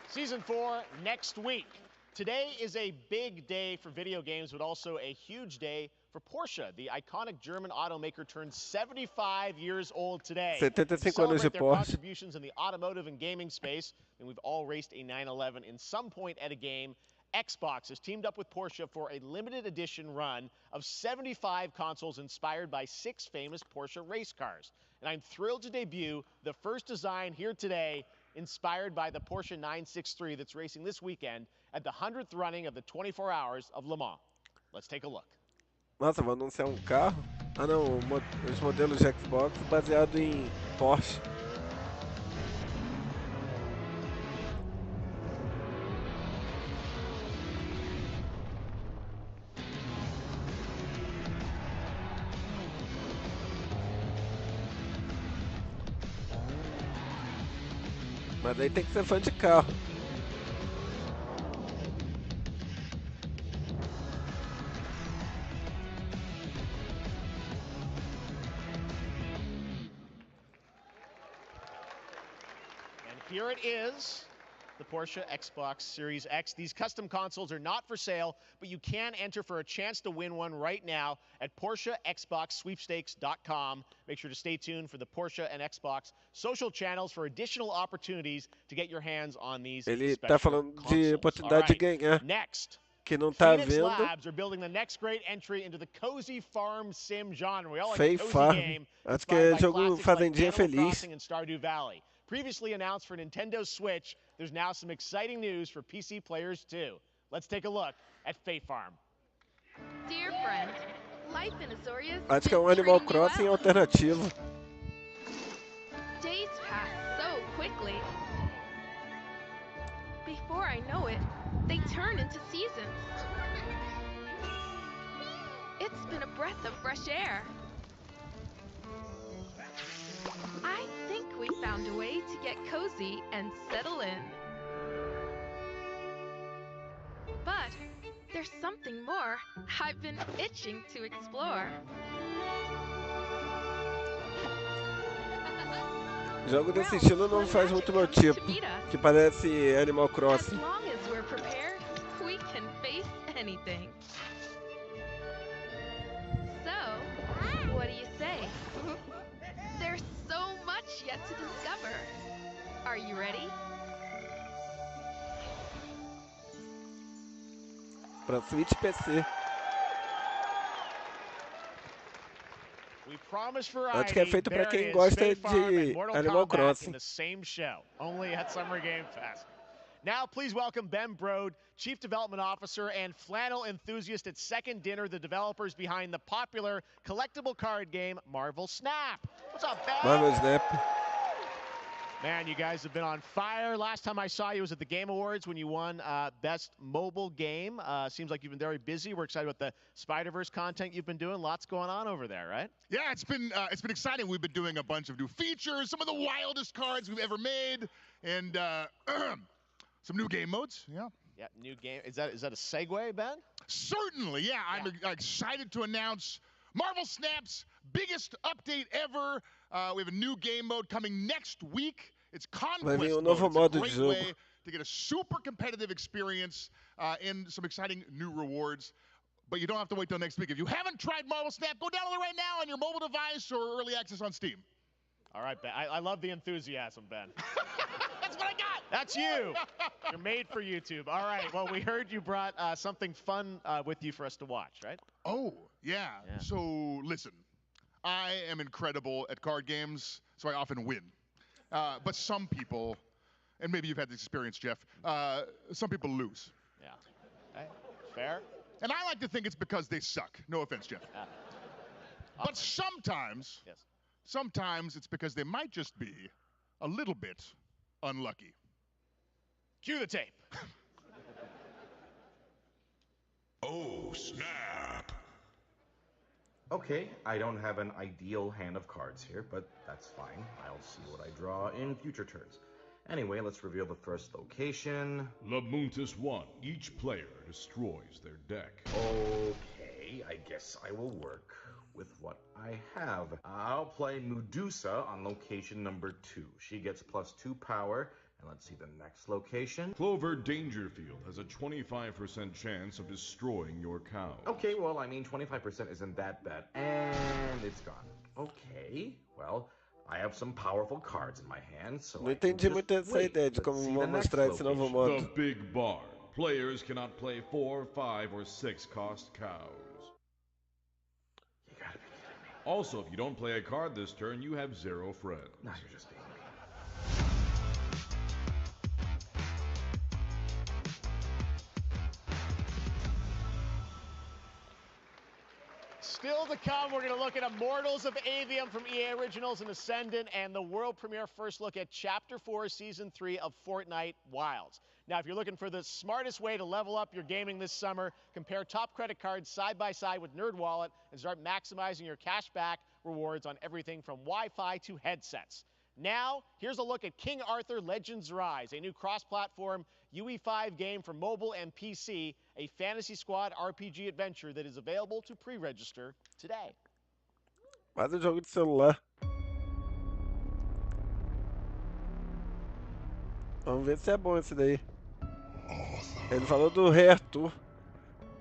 Season 4 next week. Today is a big day for video games, but also a huge day for Porsche. The iconic German automaker turned 75 years old today. 75 to anos de celebrate their Porsche. contributions in the automotive and gaming space, and we've all raced a 911 in some point at a game. Xbox has teamed up with Porsche for a limited edition run of 75 consoles inspired by 6 famous Porsche race cars. And I'm thrilled to debut the first design here today, inspired by the Porsche 963 that's racing this weekend at the 100th running of the 24 Hours of Le Mans. Let's take a look. Nossa, vou anunciar um carro. Ah não, os modelos de Xbox baseado em Porsche. Mas aí tem que ser fã de carro. And here it is, the Porsche Xbox Series X. These custom consoles are not for sale, but you can enter for a chance to win one right now at PorscheXboxSweepstakes.com. Make sure to stay tuned for the Porsche and Xbox social channels for additional opportunities to get your hands on these Ele special tá falando de consoles. oportunidade de All right, ganhar. next. Que não tá Phoenix vendo. Labs are building the next great entry into the cozy farm sim genre. We all like Fei a cozy Farm. game Acho que inspired é by jogo classics like Fazendinha Animal Feliz. Crossing and Stardew Valley. Previously announced for Nintendo Switch, there's now some exciting news for PC players too. Let's take a look at Fei Farm. Dear friend, life in Azoria's Acho que é been um Animal treating you Crossing well. alternativo. Days pass so quickly. Before I know it, they turn into seasons. It's been a breath of fresh air. I think we found a way to get cozy and settle in. But there's something more I've been itching to explore. Jogo desse estilo não faz muito meu tipo. Que parece Animal As Crossing. long as we're prepared, we can face anything. So, what do you say? There's so much yet to discover. Are you ready? Pra Switch PC. We promise Acho que é variety. feito pra There quem is gosta Fei Farm and de Mortal Animal Kombat Crossing. in the same show, only at Summer Game Fest. Now, please welcome Ben Brode, Chief Development Officer and flannel enthusiast at Second Dinner, the developers behind the popular collectible card game Marvel Snap. What's up, Ben? Marvel Snap. Man, you guys have been on fire. Last time I saw you was at the Game Awards when you won Best Mobile Game. Seems like you've been very busy. We're excited about the Spider-Verse content you've been doing. Lots going on over there, right? Yeah, it's been exciting. We've been doing a bunch of new features, some of the wildest cards we've ever made, and some new game modes. Yeah. Yeah, new game. Is that a segue, Ben? Certainly, yeah. I'm excited to announce Marvel Snap's biggest update ever. We have a new game mode coming next week. It's Vai vir Conquest novo mode. It's modo a de great jogo. way to get a super competitive experience and some exciting new rewards. But you don't have to wait till next week. If you haven't tried Marvel Snap, go download it right now on your mobile device or early access on Steam. All right, Ben. I love the enthusiasm, Ben. That's what I got. That's you. You're made for YouTube. All right. Well, we heard you brought something fun with you for us to watch, right? Oh, yeah. So listen, I am incredible at card games, so I often win. But some people, and maybe you've had this experience, Geoff, some people lose. Yeah. Okay. Fair. And I like to think it's because they suck. No offense, Geoff. But sometimes, sometimes it's because they might just be a little bit unlucky. Cue the tape. Oh, snap! Okay, I don't have an ideal hand of cards here, but that's fine. I'll see what I draw in future turns. Anyway, let's reveal the first location. Lamuntis 1. Each player destroys their deck. Okay, I guess I will work with what I have. I'll play Medusa on location number 2. She gets +2 power. And let's see the next location. Clover Dangerfield has a 25% chance of destroying your cow. Okay, well, I mean, 25% isn't that bad. And it's gone. Okay, well, I have some powerful cards in my hand, so Não entendi muito essa ideia de como vão mostrar esse novo modo. The Big Barn. Players cannot play 4, 5, or 6 cost cows. You gotta be kidding me. Also, if you don't play a card this turn, you have 0 friends. Now you're just being mean. Still to come, we're going to look at Immortals of Avium from EA Originals and Ascendant, and the world premiere first look at Chapter 4, Season 3 of Fortnite Wilds. Now, if you're looking for the smartest way to level up your gaming this summer, compare top credit cards side by side with NerdWallet and start maximizing your cashback rewards on everything from Wi-Fi to headsets. Now, here's a look at King Arthur Legends Rise, a new cross-platform UE5 game for mobile and PC, a Fantasy Squad RPG adventure that is available to pre-register today. Mais um jogo de celular. Vamos ver se é bom esse daí. Ele falou do Rei Arthur.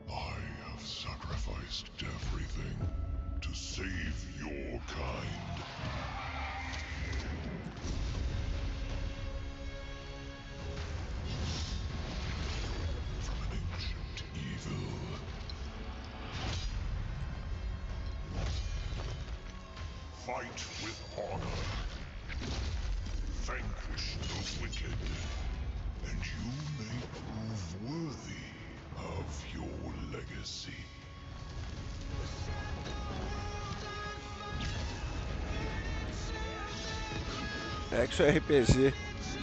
I have sacrificed everything to save your kind. From an ancient evil. Fight with honor. Vanquish the wicked. And you may prove worthy of your legacy. Action RPG.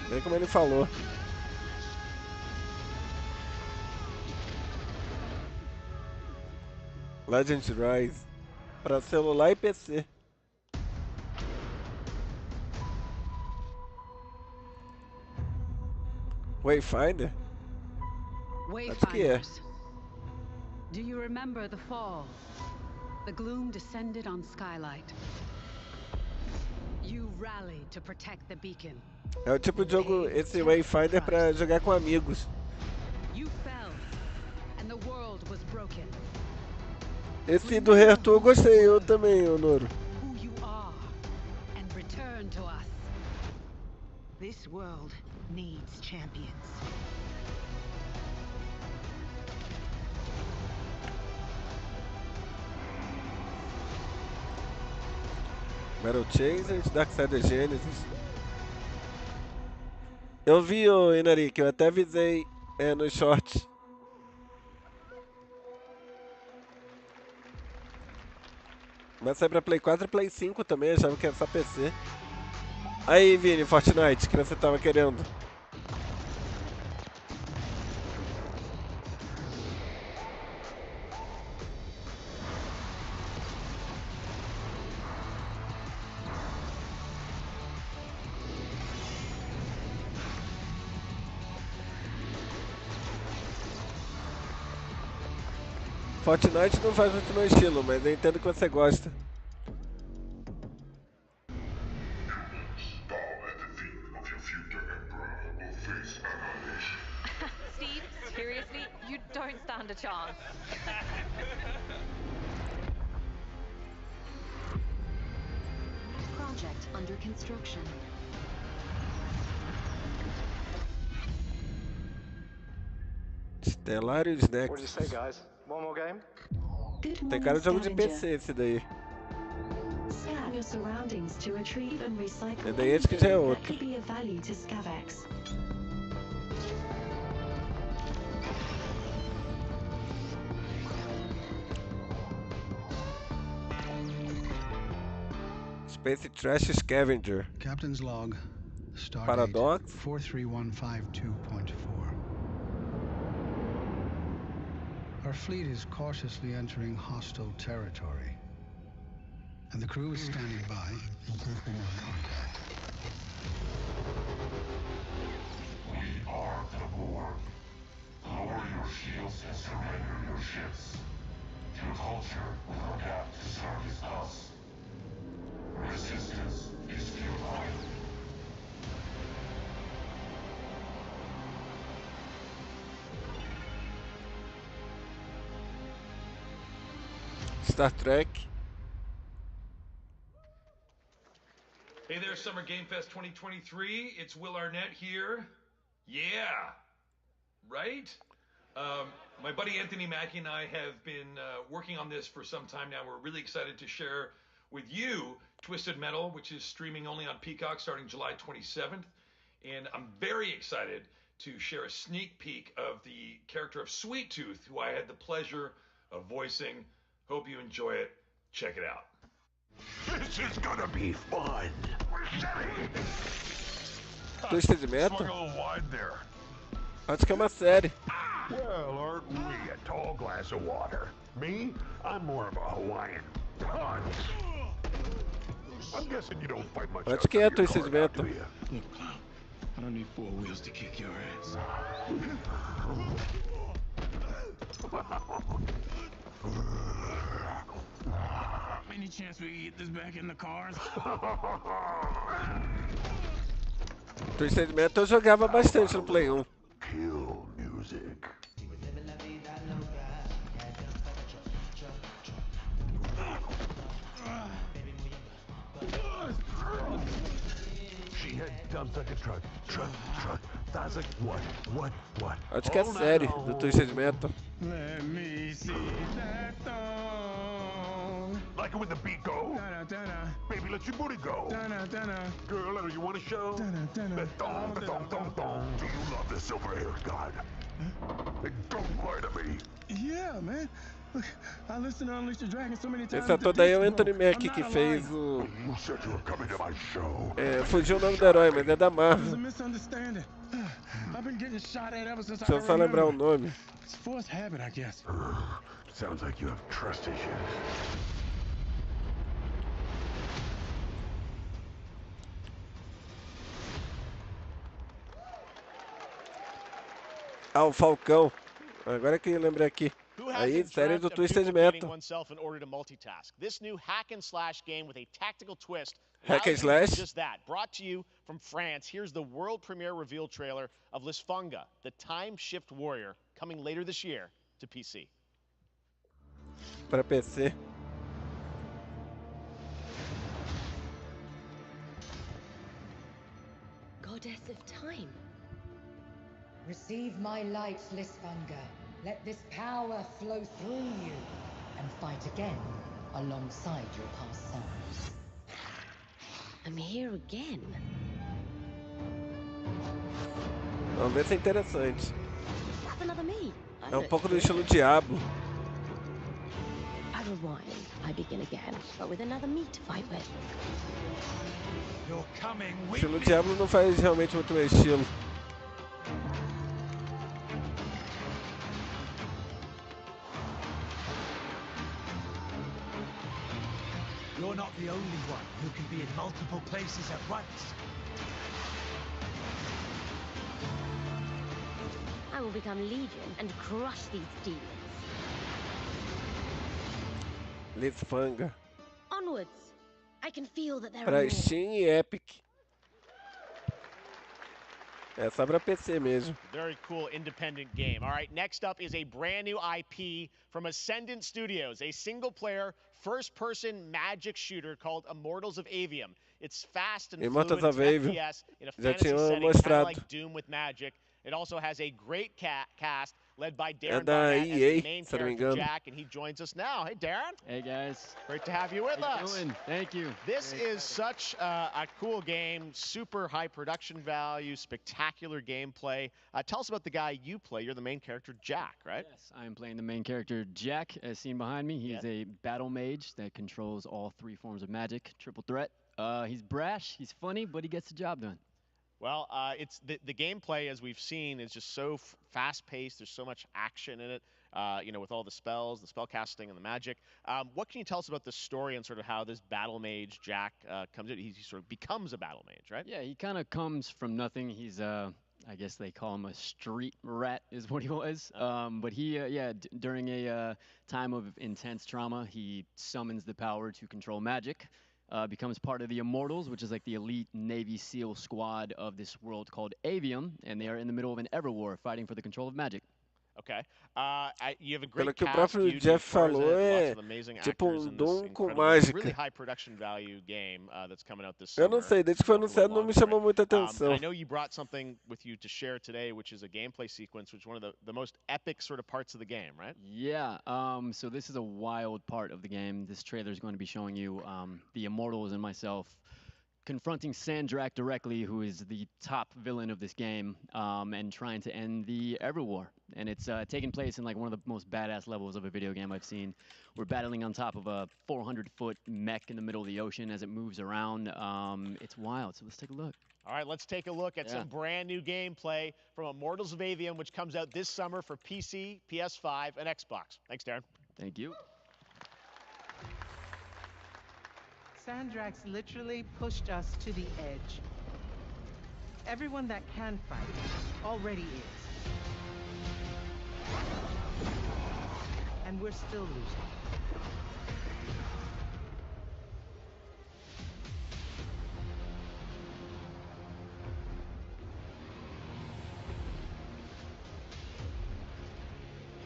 Bem como ele falou. Legends Rise. Para celular e PC. Wayfinder? Acho que é. Wayfinders. Do you remember the fall? The gloom descended on Skylight. You rallied to protect the beacon. É o tipo de jogo, esse Wayfinder, pra jogar com amigos. You fell, and the world was broken. Esse do Rei Arthur eu gostei, eu também, Honoro. Who you are, and return to us. This world needs champions. Battle Chasers, Darksiders Genesis. Eu vi, ô Inari, que eu até avisei nos shorts. Mas sai pra Play 4 e Play 5 também, achava que era só PC. Aí, Vini, Fortnite, que você tava querendo. Fortnite não faz muito meu estilo, mas eu entendo que você gosta. Steve, seriously, you don't stand a chance. Project under construction. Stellaris What did you Nexus. say, guys? One more game? Tem cara de jogo de PC esse daí. Scan your surroundings to retrieve and recycle É daí esse que já é anything that outro. could be of value to Scavex. Space Trash Scavenger. Captain's log. Stardate Paradox. 43152.4. Our fleet is cautiously entering hostile territory. And the crew is standing by in case we need contact. We are the Borg. Lower your shields and surrender your ships. Your culture will adapt to service us. Resistance is futile. Star Trek. Hey there, Summer Game Fest 2023. It's Will Arnett here. Yeah, right? My buddy Anthony Mackie and I have been working on this for some time now. We're really excited to share with you Twisted Metal, which is streaming only on Peacock starting July 27th. And I'm very excited to share a sneak peek of the character of Sweet Tooth, who I had the pleasure of voicing. Hope you enjoy it. Check it out. This is gonna be fun. Twisted Metal? Slung a little wide there. Acho que é uma série. Well, aren't we a tall glass of water? Me? I'm more of a Hawaiian punch. I'm guessing you don't fight much. Acho que é Twisted Metal. Look, clown, I don't need four wheels to kick your ass. Any chance we can get this back in the cars? Twisted Metal eu jogava bastante no Play 1. Kill music. She had dumps like a truck. That's like what? Acho que é série do Twisted Metal. Let me see that thong. Like it when the beat go? Baby, let your booty go. Girl, you want to show? That thong. Do you love the silver-haired god? Then don't lie to me. Yeah, man. Look, I listened to Unleash the Dragon so many times. Esse ator daí é o Anthony Mackie que fez o... fugiu o nome do herói, mas é da Marvel. Deixa eu só lembrar o nome. It's forced habit, I guess. Sounds like you have trust issues. Ah, o Falcão. Agora que eu lembrei aqui. Aí, série do Twisted Metal. oneself in order to multitask. This new hack and slash game with a tactical twist. Hack and slash? Just that. Brought to you from France. Here's the world premiere reveal trailer of Lisfunga, the time shift warrior, coming later this year to PC. Para PC. Goddess of time. Receive my light, Lisfunga. Let this power flow through you and fight again alongside your past selves. I'm here again. Vamos ver se é interessante. That's another me. É um pouco do estilo Diablo. I rewind. I begin again, but with another me to fight with. You're coming O with estilo me. Diablo não faz realmente muito meu estilo. You're not the only one who can be in multiple places at once. I will become Legion and crush these demons. Lisfanga. Onwards. I can feel that there are Pra more. Steam e Epic. É só pra PC mesmo. Very cool independent game. All right, next up is a brand new IP from Ascendant Studios, a single-player, first-person magic shooter called Immortals of Avium. It's fast and Immortals fluid. of It's Avium. FPS in a Já fantasy tinha setting, kind of mostrado. like Doom with magic. It also has a great cast led by É Darren da Barnett as the EA, main se eu não me character, engano. Jack, and he joins us now. Hey, Darren. Hey, guys. Great to have you with How you us. doing? Thank you. This Very is such a cool game, super high production value, spectacular gameplay. Tell us about the guy you play. You're the main character, Jack, right? Yes, I am playing the main character, Jack, as seen behind me. He's a battle mage that controls all 3 forms of magic, triple threat. He's brash, he's funny, but he gets the job done. Well, it's the gameplay, as we've seen, is just so fast-paced. There's so much action in it, you know, with all the spells, the spell casting, and the magic. What can you tell us about the story and sort of how this battle mage, Jack, comes in? He sort of becomes a battle mage, right? Yeah, he kind of comes from nothing. He's, I guess they call him a street rat is what he was. But he, during a time of intense trauma, he summons the power to control magic. Becomes part of the Immortals, which is like the elite Navy SEAL squad of this world called Avium, and they are in the middle of an Everwar fighting for the control of magic. Okay. You have a Pelo great que o cast. próprio You, Geoff Tarzan, falou, lots é of amazing tipo actors in this Doom com incredible, mágica. really high production value game that's coming out this Eu summer. não sei, desde que foi anunciado não me chamou muita atenção. I know you brought something with you to share today, which is a gameplay sequence, which is one of the most epic sort of parts of the game, right? Yeah, so this is a wild part of the game. This trailer is going to be showing you the Immortals and myself confronting Sandrak directly, who is the top villain of this game, and trying to end the Everwar. And it's taking place in like one of the most badass levels of a video game I've seen. We're battling on top of a 400-foot mech in the middle of the ocean as it moves around. It's wild, so let's take a look. All right, let's take a look at some brand new gameplay from Immortals of Avium, which comes out this summer for PC, PS5, and Xbox. Thanks, Darren. Thank you. Sandrax literally pushed us to the edge. Everyone that can fight already is. And we're still losing.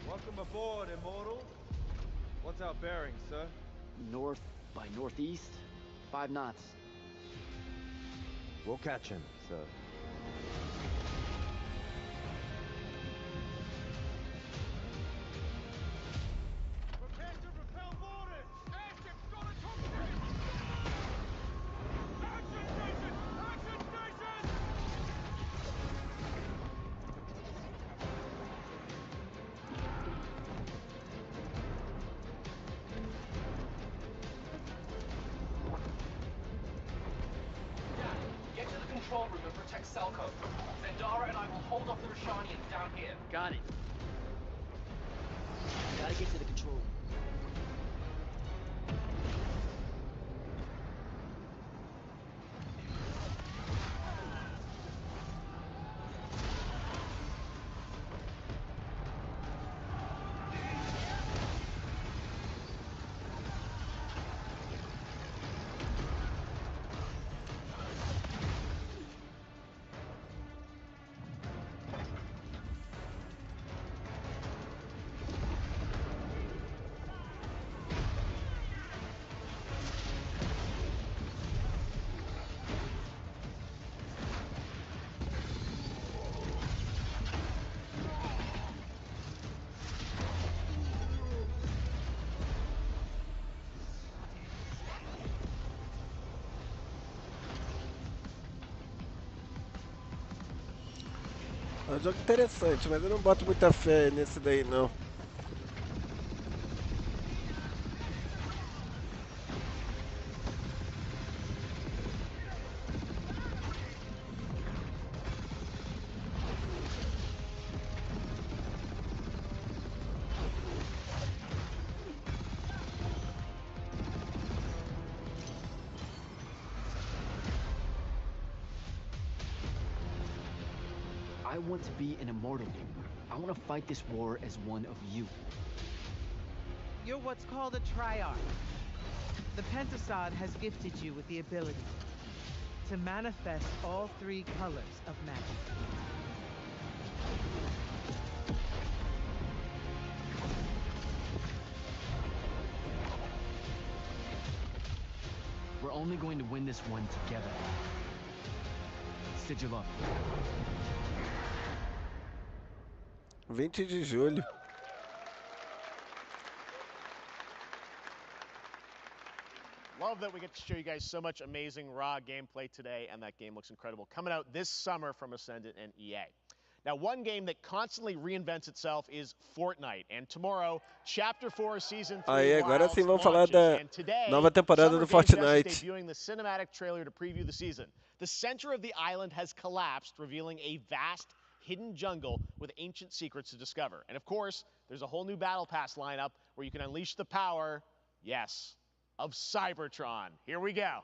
Welcome aboard, Immortal. What's our bearing, sir? North by northeast, 5 knots. We'll catch him, sir. Prepare to repel boarders! Airships got a cockpit! Action station! Action station! Get to the control room and protect Selco. Zendara and I will hold off the Rashanians down here. Got it. Gotta get to the control room. É um jogo interessante, mas eu não boto muita fé nesse daí não. I want to be an immortal. I want to fight this war as one of you. You're what's called a triarch. The Pentasod has gifted you with the ability to manifest all 3 colors of magic. We're only going to win this one together. Sigil up. 20 de julho. Love that we get to show you guys so much amazing raw gameplay today, and that game looks incredible. Coming out this summer from Ascendant and EA. Now, one game that constantly reinvents itself is Fortnite, and tomorrow, Chapter 4 Season 3 Aí, agora sim vamos falar launches, da and today, nova temporada Summer do Game Fest is Fortnite. debuting the cinematic trailer to preview the season. The center of the island has collapsed, revealing a vast hidden jungle with ancient secrets to discover. And of course, there's a whole new Battle Pass lineup where you can unleash the power, yes, of Cybertron. Here we go.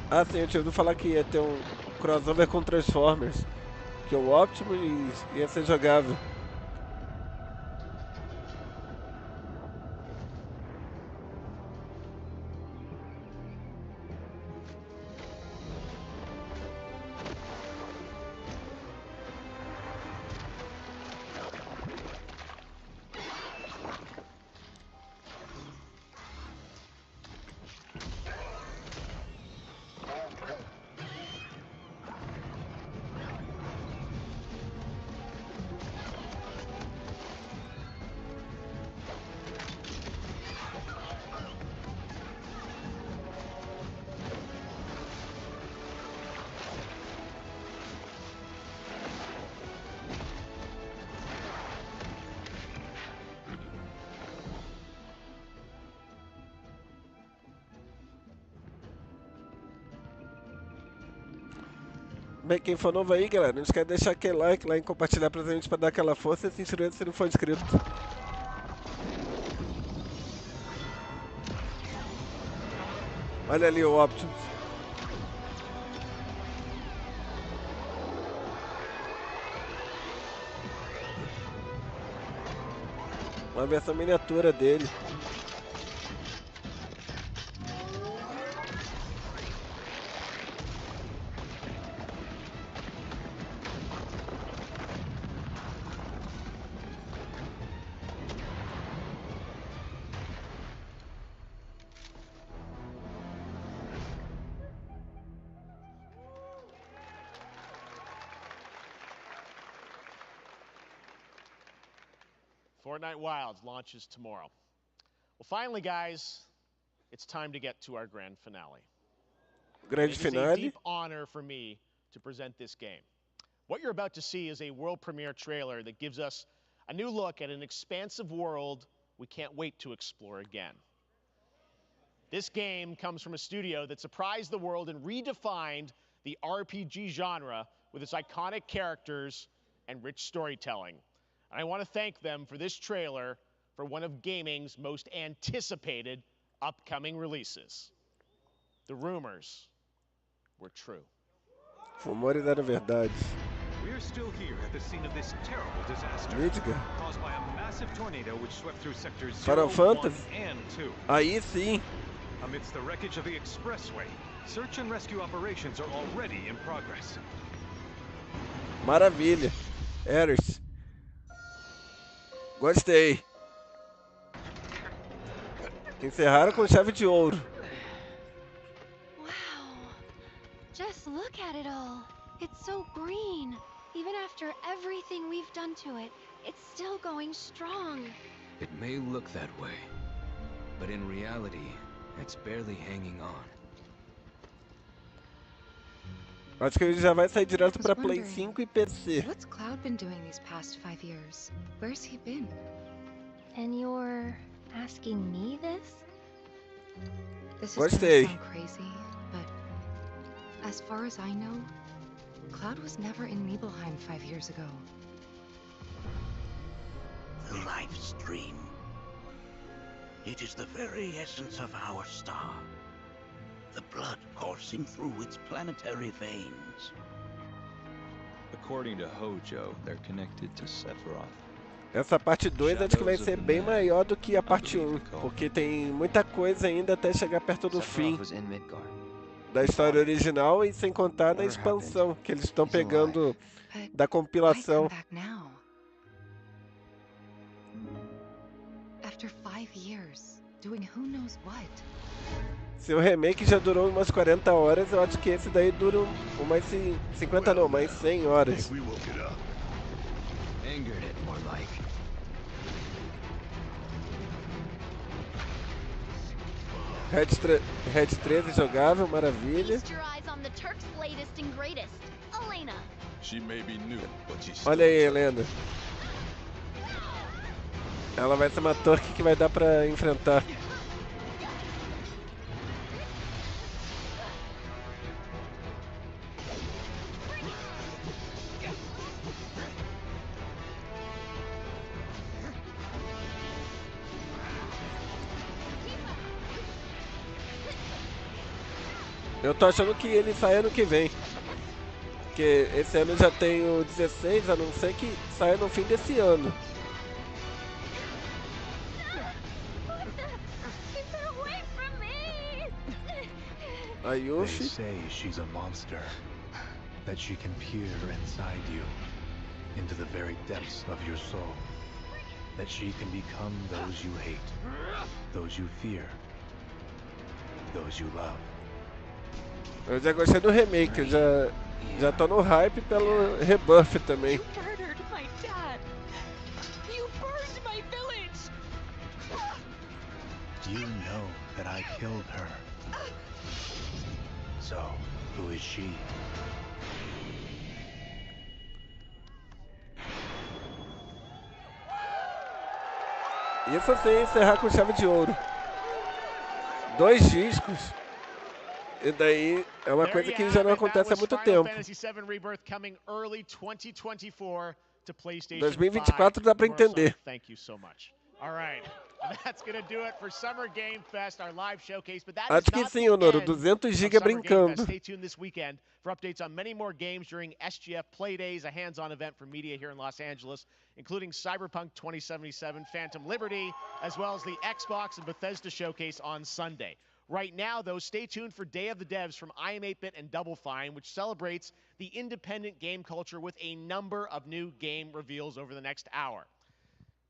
Ah, sim, eu tinha ouvido falar que ia ter um crossover com Transformers, que é o Optimus e ia ser jogável. Bem, quem for novo aí, galera, não esquece de deixar aquele like lá e compartilhar pra gente pra dar aquela força e se inscrever se não for inscrito. Olha ali o Optimus. Uma versão miniatura dele. Fortnite Wilds launches tomorrow. Well, finally, guys, it's time to get to our grand finale. Grande It is a finale. deep honor for me to present this game. What you're about to see is a world premiere trailer that gives us a new look at an expansive world we can't wait to explore again. This game comes from a studio that surprised the world and redefined the RPG genre with its iconic characters and rich storytelling. And I want to thank them for this trailer for one of gaming's most anticipated upcoming releases. The rumors were true. Rumores eram verdade. We're still here at the scene of this terrible disaster Mítica. caused by a massive tornado which swept through sectors Final 0, 1, Fantasy. and 2. Aí sim. Amidst the wreckage of the expressway, search and rescue operations are already in progress. Maravilha. Eris. Gostei. Encerraram com chave de ouro. Wow. Just look at it all. It's so green. Even after everything we've done to it, it's still going strong. It may look that way, but in reality, it's barely hanging on. Acho que ele já vai sair direto pra Play 5 e PC. What's Cloud been doing these past 5 years? Where's he been? And you're asking me this? This is Gostei. gonna sound crazy, but as far as I know, Cloud was never in Nibelheim 5 years ago. The life stream. It is the very essence of our star. The blood coursing through its planetary veins. According to Hojo, they're connected to Sephiroth. Essa parte 2 acho que vai ser bem maior do que a parte 1, porque tem muita coisa ainda até chegar perto do fim da história original, e sem contar na expansão que eles estão pegando da compilação. Se o remake já durou umas 40 horas, eu acho que esse daí dura umas 50 não, mais 100 horas. Red 13 jogável, maravilha. Olha aí, Helena. Ela vai ser uma torque que vai dar pra enfrentar. Eu tô achando que ele sai ano que vem. Porque esse ano já tem o 16, a não ser que saia no fim desse ano. A Yuffie. They say she's a monster. That she can peer inside you. Into the very depths of your soul. That she can become those you hate. Those you fear. Those you love. Eu já gostei do remake, eu já tô no hype pelo rebuff também. You know that I killed her. So, who is she? Isso sem encerrar com chave de ouro. 2 discos. E daí é uma coisa que já não acontece há muito tempo. 2024 dá pra entender. Acho que sim, Honoro, 200 GB brincando. Stay tuned this weekend for updates on many more games during SGF Play Days, a hands-on event for media here in Los Angeles, including Cyberpunk 2077, Phantom Liberty, as well as the Xbox and Bethesda showcase on Sunday. Right now, though, stay tuned for Day of the Devs from I Am 8-Bit and Double Fine, which celebrates the independent game culture with a number of new game reveals over the next hour.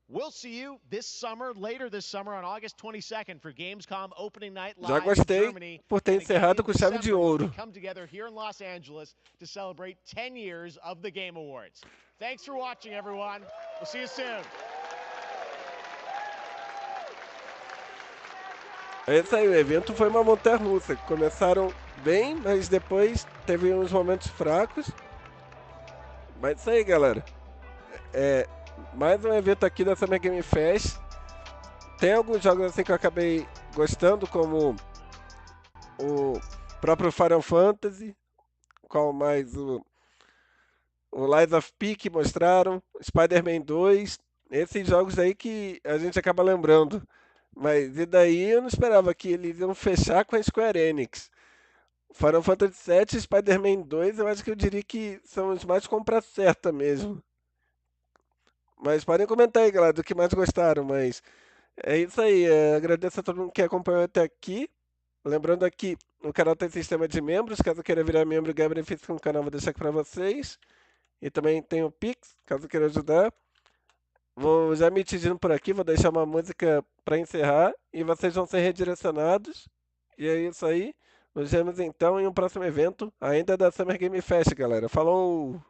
We'll see you this summer, later this summer, on August 22nd for Gamescom Opening Night Já Live in gostei Germany. por ter encerrado com chave de ouro. Come together here in Los Angeles to celebrate 10 years of the Game Awards. Thanks for watching, everyone. We'll see you soon. É isso aí, o evento foi uma montanha-russa. Começaram bem, mas depois teve uns momentos fracos. Mas é isso aí, galera. Mais um evento aqui da Summer Game Fest. Tem alguns jogos assim que eu acabei gostando, como o próprio Final Fantasy, qual mais o Lies of P que mostraram, Spider-Man 2, esses jogos aí que a gente acaba lembrando. Mas e daí eu não esperava que eles iam fechar com a Square Enix. Final Fantasy VII e Spider-Man 2 eu acho que eu diria que são os mais compra certa mesmo. Mas podem comentar aí, galera, do que mais gostaram. Mas é isso aí, agradeço a todo mundo que acompanhou até aqui. Lembrando aqui, o canal tem sistema de membros, caso queira virar membro e ganhar benefícios com o canal, vou deixar aqui para vocês. E também tem o Pix, caso queira ajudar. Vou já me despedindo por aqui, vou deixar uma música para encerrar e vocês vão ser redirecionados. E é isso aí. Nos vemos então em um próximo evento, ainda da Summer Game Fest, galera. Falou!